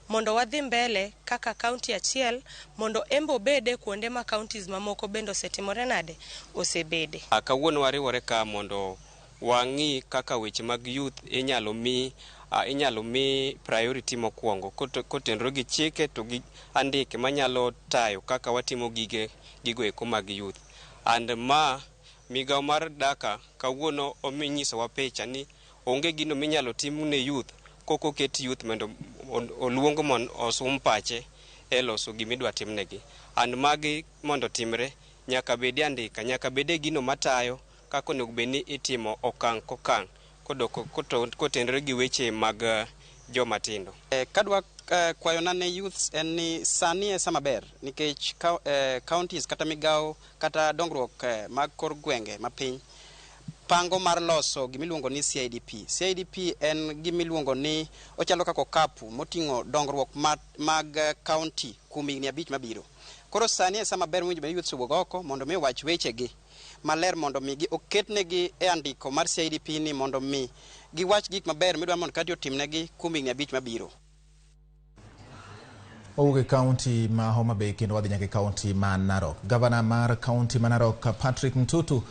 mondo wadhi mbele kaka kaunti achiel mondo embo bede kuonde ma counties mamoko bendo setimore nade osebede. Kawuono wariwore ka mondo wang'i kaka weche mag youth inyalo mi priority mokwongo kotenro gi chike to gi andike manyalo tayo kaka watimo gigo eko mag youth. And migawo mar daka kawuono ominyiso wa picha ni onge gino minyalo tim ne youth koko ket youth mondo oluong mon osum pache e loso gimidwa timnegi. And magi mondo timre nyaka bede andika, nyaka bede gino matayo kako onego bed ni itimo okang' kokang' kotenre gi weche mag joma tindo. Kadwa kwayona ne youths en ni sani e sama ber nikech counties kata migawo kata dongruok mag kor gwenge mapiny pango mar loso gimiluongo ni CIDP. CIDP en gimiluongo ni ochalo kako kapu moting'o dongruok mag county kuom higni 5 mabiro. Koro sani e sama ber winjo be youth sugo oko mondo mi wach weche gi maler mondo mi oketnegi e andiko mar CIDP ni mondo mi giwach gik maber midwa mondo kati otimnegi kuom higni 5 mabiro. Owuok e kaunti ma Homa Bay kendo wadhi nyaka e kaunti ma Narok. Gavana mar kaunti ma Narok Patrick Ntutu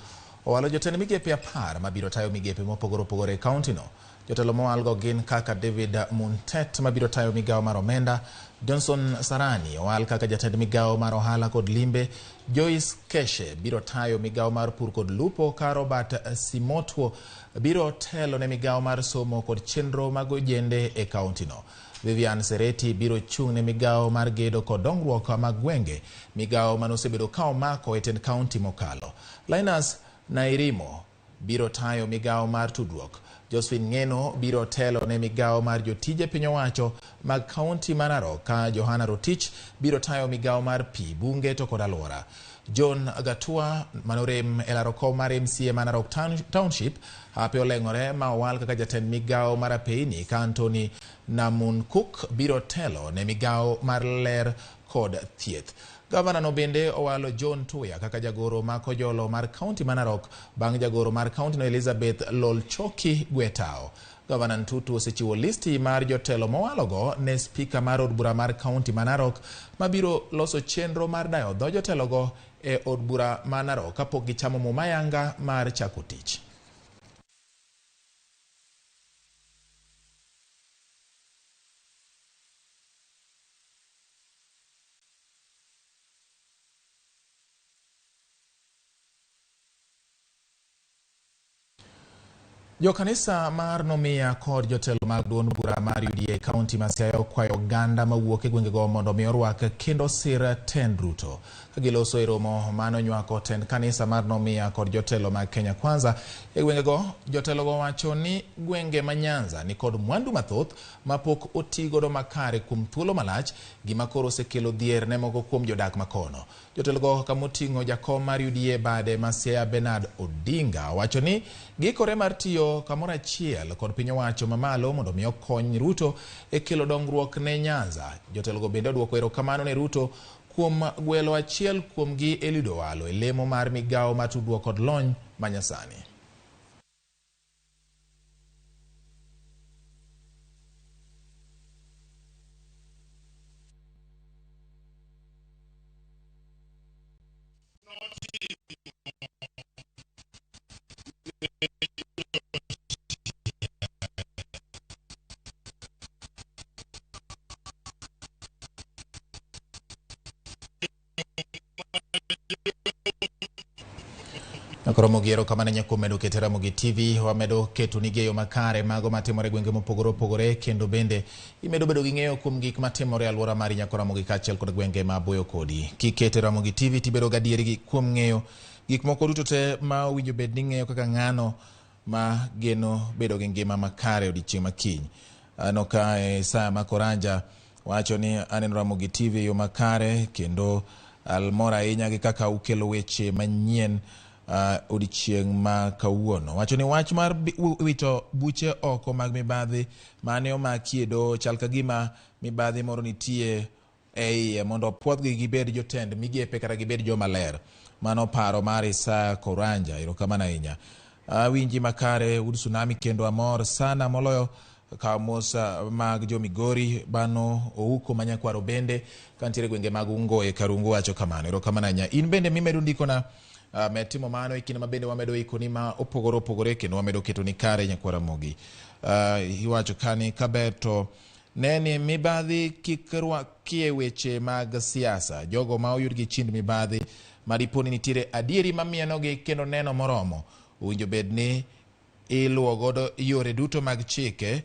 owalo jotend migepe 10 mabiro tayo migepe mopogore opogore e kaunti no. Jotelo mowalgo gin kaka David Muntet mabiro tayo migawo mar omenda, Johnson Sarani owal kaka jatend migawo mar ohala kod limbe, Joyce Keshe biro tayo migawo mar pur kod lupo, ka Robert Simotwo biro telo ne migawo mar somo kod chenro mag ojende e kaunti no. Vivian Sereti biro chung ne migawo mar gedo kod dongruok mag gwenge, migawo manosebedo ka omako e tend kaunti mokalo. Linus Nairimo biro tayo migawo mar tudruok. Josephine Ngeno biro telo ne migawo mar jotije piny owacho mag kaunti ma Narok, ka Johana Rotich biro tayo migawo mar pi, bunge to kod alwora. John Gatua manorem e laro kom mar MCA ma Narok Township hape oleng'ore ma owal kaka jatend migawo mar apeyni, ka Anthony Namunkuk biro telo ne migawo mar ler kod thieth. Gavana no bende owalo John Tuya kaka jagoro ma kojolo mar kaunti ma Narok bang' jagoro mar kaunti no Elizabeth Lolchoki Gwetao. Gavana Ntutu osechiwo listi mar jotelo mowalogo ne spika mar od bura mar kaunti ma Narok mabiro loso chenro mar dayo dho jotelogo e od bura ma Narok kapok gichamo mumayanga mar chako tich. Jo kanisa mar Nomiya kod jotelo mag duond bura mar UDA kaunti ma Siaya kwayo oganda mawuok e gwengego mondo mi orwak kendo sir tend Ruto. Ka giloso e romo mano nywako tend kanisa mar Nomiya kod jotelo mag Kenya Kwanza e gwengego, jotelogo wacho ni gwenge ma Nyanza ni kod mwandu mathoth mapok otigodo makare kuom thuolo malach, gima koro osekelo dhier ne moko kuom jodak makono. Jotelogo kamoting'o jakom mar UDA bade ma Siaya Bernard Odinga wacho ni gikore mar tiyo kamoro achiel kod piny owacho mamalo mondo mi okony Ruto e kelo dongruok ne Nyanza. Jotelogo bende odwoko erokamano ne Ruto kuom gwelo achiel kuomgi Eliud Owalo e lemo mar migawo mar tudruok kod lony manyasani. Nakoromo giero kamane nyako medo kete Ramogi TV wamedo keto nigeyo makare mago matimore gwenge mopogore opogore, kendo bende imedo bedo gi ng'eyo kuom gik matimore alwora mari nyako Ramogi kachiel kod gwenge maboyo kodi. Kikete Ramogi TV tibedo gadieri gi kuom ng'eyo gik moko duto te ma winjo bed ni ng'eyo kaka ng'ano ma geno bedo gi ngima makare odiochieng' makiny. Ano ka Isaya Makoranja wacho ni aneno Ramogi TV yo makare kendo almora ahinya gi kaka ukelo weche manyien odichieng' ma kawuono. Wacho ni wach mar wito buche oko mag mibadhi mane omaki e doho chal ka gima mibadhi moro nitie ei mondo puodhgi gibed jotend migepe kata gibed joma ler. Mano paro mar Isa Koranja. Erokamano ahinya. Winji makare ud tsunami kendo amor sana moloyo kamos mag jo Migori bano ouko manyakwaro bende kantiere gwenge mag Ungoe Karungu wacho kamano. Erokamano ahinya. In bende mimedo ndikona metimo mano ikine mabende wamedo ikoni ma opogore kendo wamedo keto ni kare nyakwara mogi. Iwacho kani kabeto neni mibadhi kikruakie weche mag siasa. Jogo ma oyud gi chind mibadhi mariponi nitire adieri mamienogi kendo neno moromo. Uwinjo bedni iluwo godo yore duto mag chike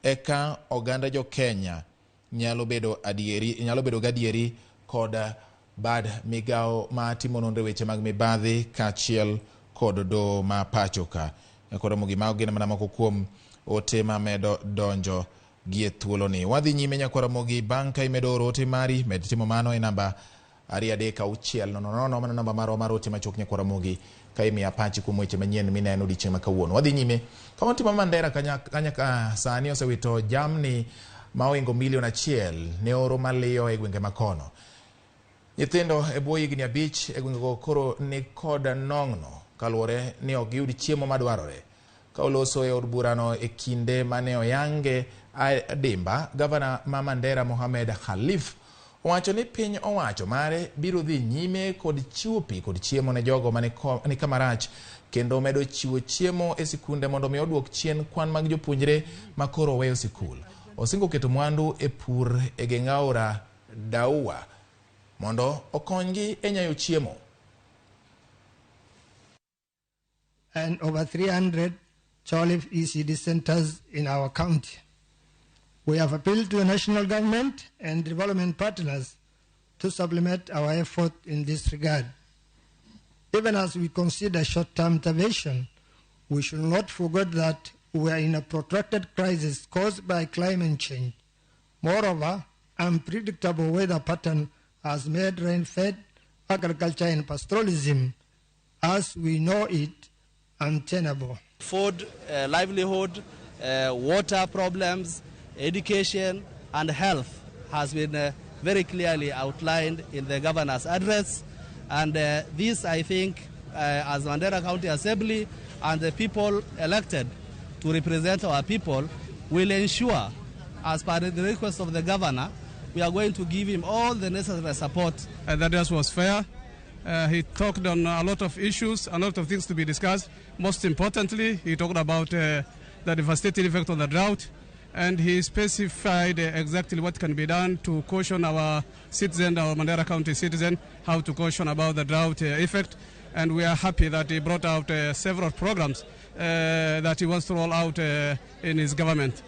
eka oganda jo Kenya nyalo bedo gadieri kod bad migao ma timo nonro weche mag mibadhi kachiel kod do ma pachoka. Kod mogi ma gin mana moko kuom ote ma medo donjo gie thuolo ni. Wadhi nyime nyakwara mogi banka imedo ote mari med timo mano e namba 36000 mana namba mar ote machok nyakwara mogi ka imi apachi kuom weche manyien mineno odichieng' ma kawuono. Wadhi nyime. Kaunti ma Mandera kanyaka sani osewito jamni ma oingo $1 million ne oro maliyo e gwenge makono. Nyithindo e bwo higni 5 e gwengego koro ni kod nong'no kaluwore ni ok giyud chiemo madwarore. Ka oloso e od burano e kinde mane oyange Dimba, gavana ma Mandera Mohamed Khalif owacho ni piny owacho mare biro dhi nyime kod chiwo pi kod chiemo ne jogo mani kamarach kendo medo chiwo chiemo e sikunde mondo mi oduok chien kwan mag jopuonjre ma koro weyo sikul. Osingo keto mwandu e pur e gengaura Daua mondo okonygi e nyayo chiemo. And over 300 Cholif ECD centers in our county. We have appealed to the national government and development partners to supplement our effort in this regard. Even as we consider short-term intervention, we should not forget that we are in a protracted crisis caused by climate change. Moreover, unpredictable weather pattern has made rain-fed agriculture and pastoralism, as we know it, untenable. Food, livelihood, water problems, education and health has been very clearly outlined in the governor's address, and this, I think, as Mandera County Assembly and the people elected to represent our people will ensure, as per the request of the governor, we are going to give him all the necessary support. That was fair. He talked on a lot of issues, a lot of things to be discussed. Most importantly, he talked about the devastating effect of the drought, and he specified exactly what can be done to caution our citizens, our Mandera County citizens, how to caution about the drought effect. And we are happy that he brought out several programs that he wants to roll out in his government.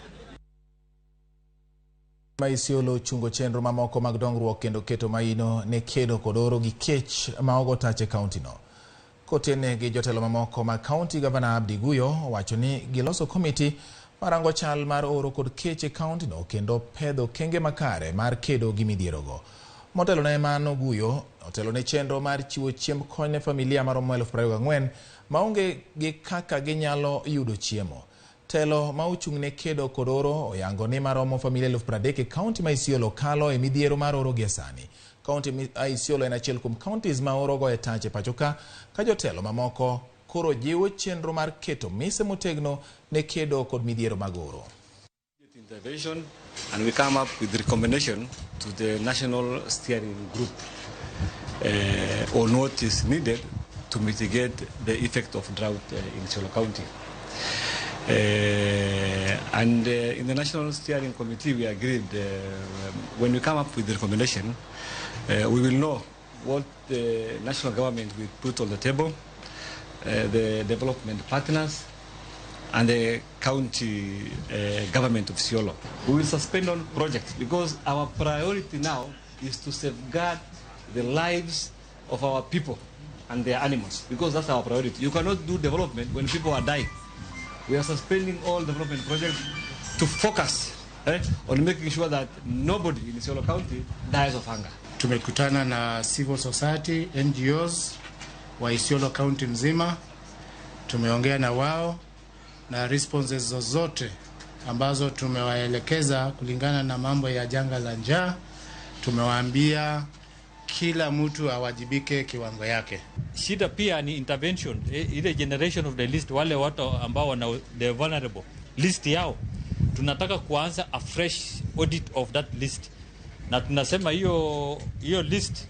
Maisiolo chungo chenro mamoko mag dongruok kendo keto maino ne kedo kodoro gi kech ma ogotache county no. Kotene gi jotelo mamoko ma county, Governor Abdi Guyo wacho ni giloso committee marango chal mar oro kod keche county no kendo pedho kenge makare mar kedo gi midhierogo. Motelo ne mano Guyo otelo ne chenro mar chiwo chiemb kony ne familia maromo 24,000 maonge gi kaka ginyalo yudo chiemo. Telo ma ochung' ne kedo kod oro oyango ni maromo familia 30,000 e county ma Isiolo kalo e midhiero mar oro gi sani. County ma Isiolo en achiel kuom counties ma oro go e tache pachoka ka jotelo mamoko koro jiwo chenro mar keto mise motegno ne kedo kod midhiero mag oro. Intervention, and we come up with recommendation to the national steering group on what is needed to mitigate the effect of drought in Isiolo County. In the National Steering Committee, we agreed when we come up with the recommendation, we will know what the national government will put on the table, the development partners, and the county government of Isiolo. We will suspend on projects because our priority now is to safeguard the lives of our people and their animals, because that's our priority. You cannot do development when people are dying. We are suspending all development projects to focus on making sure that nobody in Isiolo County dies of hunger. Tumekutana na civil society, NGOs, wa Isiolo County mzima. Tumeongea na wao na responses zozote ambazo tumewaelekeza kulingana na mambo ya janga la njaa, tumewaambia kila mtu awajibike kiwango yake. Shida pia ni intervention, ile generation of the list, wale watu ambao wana the vulnerable list yao. Tunataka kuanza a fresh audit of that list, na tunasema hiyo list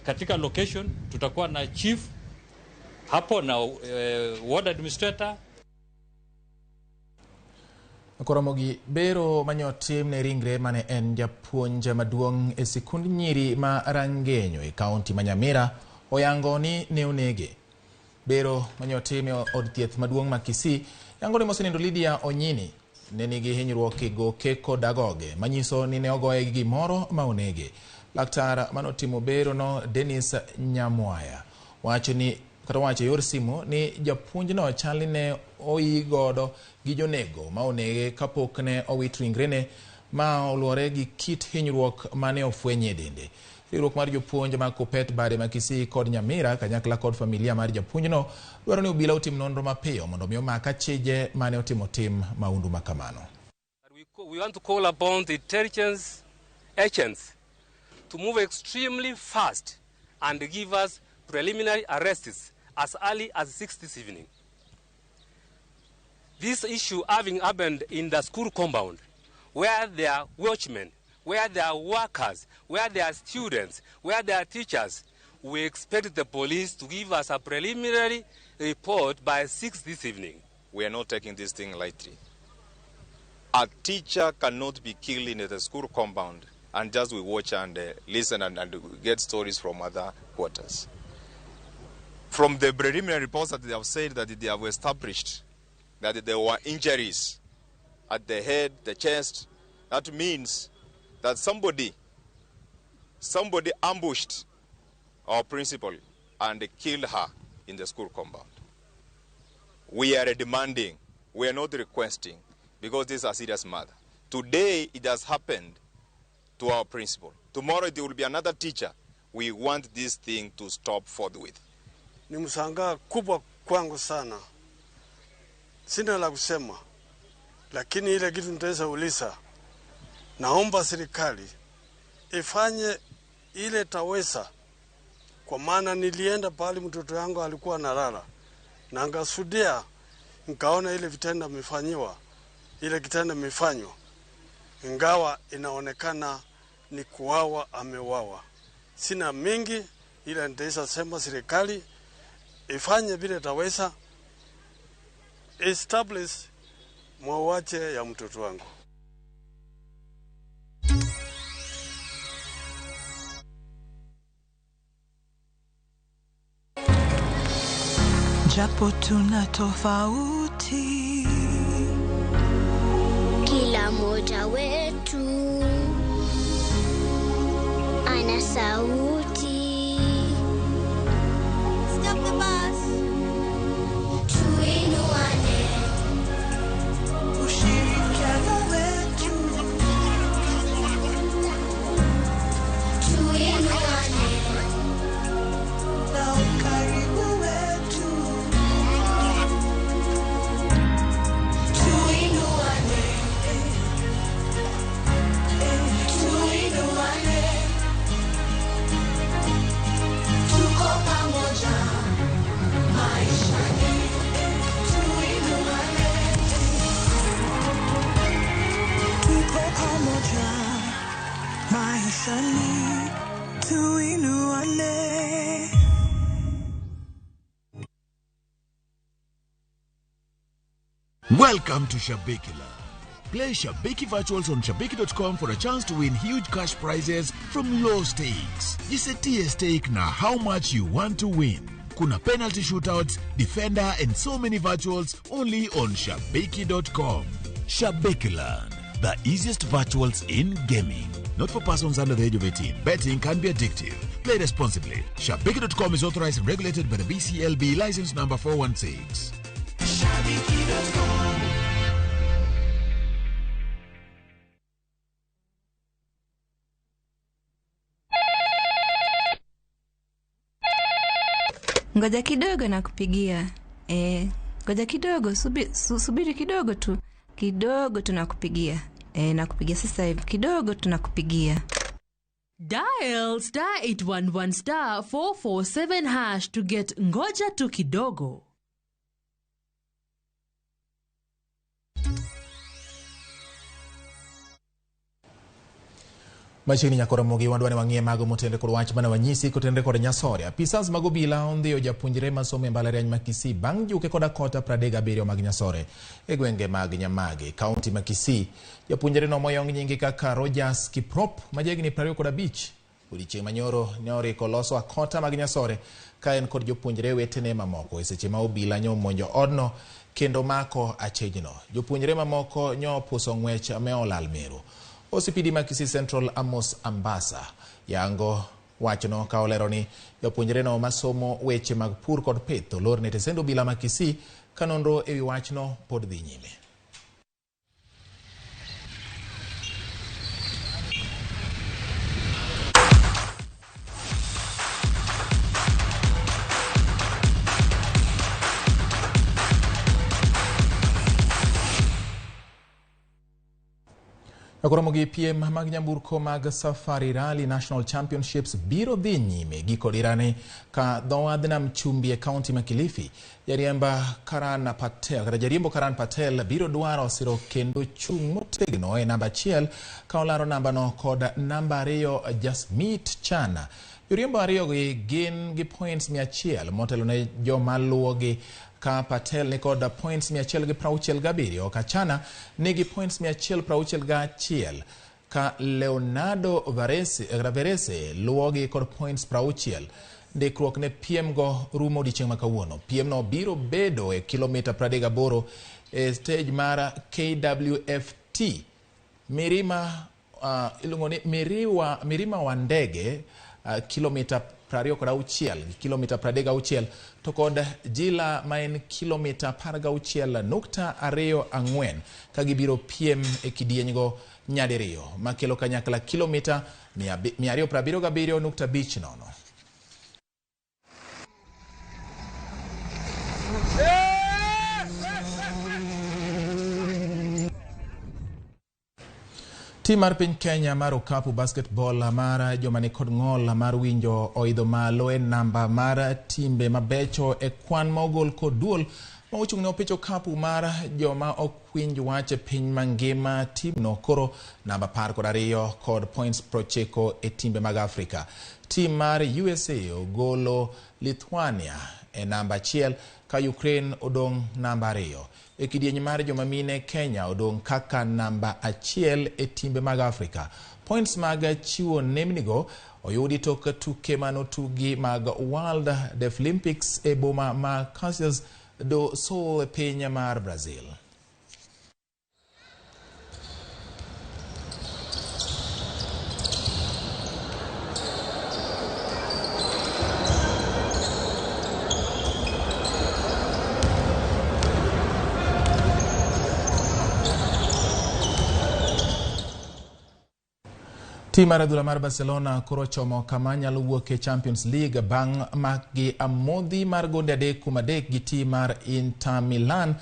katika location tutakuwa na chief hapo na ward administrator. Ramogi bero manyotim ne ringre mane en japuonj maduong' e sikund nyiri ma Rangenyo e kaunti ma Nyamira oyango ni ne onege. Bero manyotim e od thieth maduong' ma Kisii yango ni mosenindo Lydia Onyini ne nigi hinyruok e goke kod agoge manyiso ni ne ogoye gi gimoro ma onege. Laktar manotimo bero no Dennis Nyamwaya wacho ni kata wacho yor simu ni japuonj no chali ne oigodo gi jonego ma onege kapok ne owit ringrene ma oluore gi kit hinyruok mane ofwenye dende. Riwruok mar jopuonj ma Kupet Bade ma Kisii kod Nyamira kanyakla kod familia mar japuonj no dwaro ni obila otim nonro mapiyo mondo mi omak achije mane otimo tim maundu makamano. We want to call upon the intelligence agents to move extremely fast and give us preliminary arrests as early as 6 this evening. This issue having happened in the school compound, where there are watchmen, where there are workers, where there are students, where there are teachers, we expect the police to give us a preliminary report by 6 this evening. We are not taking this thing lightly. A teacher cannot be killed in the school compound and just we watch and listen and get stories from other quarters. From the preliminary reports that they have said that they have established that there were injuries at the head, the chest, that means that somebody ambushed our principal and killed her in the school compound. We are demanding, we are not requesting, because this is a serious matter. Today it has happened to our principal. Tomorrow there will be another teacher. We want this thing to stop forthwith. Ni mshangaa kubwa kwangu sana. Sina la kusema, lakini ile kitu nitaweza uliza. Naomba serikali ifanye ile taweza, kwa maana nilienda pale mtoto yangu alikuwa analala na ngasudia, nikaona ile vitendo mifanyiwa, ile kitendo mifanywa, ingawa inaonekana ni kuwawa amewawa. Sina mingi, ila nitaweza sema serikali ifanye vile taweza, establish mauaji ya mtoto wangu. Japo tuna tofauti, kila moja wetu ana sauti. Stop the bus. Tuinuane, ushirikiano wetu. Tuinuane, na ukaribu wetu. Tuinuane, tuinuane. Tuko pamoja maishani. Tuinuane, Tuko pamoja maishani, tuinuane. Welcome to Shabikila. Play Shabiki Virtuals on Shabiki.com for a chance to win huge cash prizes from low stakes. Jisetie stake na how much you want to win. Kuna penalty shootouts, defender and so many virtuals only on Shabiki.com. Shabikiland, the easiest virtuals in gaming. Not for persons under the age of 18. Betting can be addictive. Play responsibly. Shabiki.com is authorized and regulated by the BCLB license number 416. Shabiki.com. Ngoja kidogo nakupigia. Ngoja kidogo, subiri kidogo tu. Kidogo tunakupigia. Nakupigia sasa hivi. Kidogo tunakupigia. Dial *811 *447# to get ngoja tu kidogo. Machini nyakora mogi wadwane wang'ie mago motende kod wach mana wanyisi kotende kod nyasore. Apisas mag obila ondhiyo japuonjre masomo e mbalariany ma Kisii bang' juke koda kota 37 mag nyasore e gwenge mag Nyamage, kaunti ma Kisii. Japuonjre no moyong nyingi kaka Rogers Kiprop majegni 25. Odiochieng' manyoro ne oriko loso akota mag nyasore ka en kod jopuonjre wetene mamoko e seche ma obila nyomonjo odno kendo mako achejno. Jopuonjre mamoko nyopuso ng'wech meolal Meru. OCPD ma Kisii Central Amos Ambasa yango wachno ka olero ni jopuonjre no masomo weche mag pur kod pith olor ne tesendo obila ma Kisii ka nonro ewi wachno pod dhi nyime. Akoromogi piem mag nyamburko mag Safari Rally National Championships biro dhi nyime giko dirani ka dhowadh nam chumbi e kaunti ma Kilifi. Jariembo Karan Patel biro dwaro siro kendo chung' motegno e namba 1 ka olaro namba no kod namba 2 Jasmeet Chana. Jariembo ariyo gin gi points 100 motelo ne joma luwogi ka Patel ni kod points 167 ka Chana nigi points 161 ka Leonardo Varese luwogi kod points 60. Ndikruok ne piem go rumo odiochieng' ma kawuono. Piem no biro bedo e kilomita 38 e stage mar KWFT Mirima wa ndege kilomita 26 kilomita 36 to kod jila maen kilomita 16.24 ka gibiro piem e kidienjgo nyadiriyo makelo kanyakla kilomita 277.50. Tim mar piny Kenya mar okapu basketball mar joma ni kod ng'ol mar winjo oidho malo e namba mar timbe mabecho e kwan ma ogol kod duol ma ochung' ne opich okapu mar joma okwinj wach e piny mangima. Tim no koro namba 12 kod points 90 e timbe mag Afrika. Tim mar USA ogolo Lithuania e namba 1 ka Ukraine odong' namba 2. E kidieny mar joma mine Kenya odong' kaka namba 1 e timbe mag Afrika. Points mag chiwo nemnigo oyudi tok tuke manotugi mag World Deaflympics e boma ma Caxias do Sul e piny mar Brazil. Tim mar adhula mar Barcelona koro chomo kama nyalo wuok e Champions League bang' makgi amodhi mar gonde 3-3 gi tim mar Inter Milan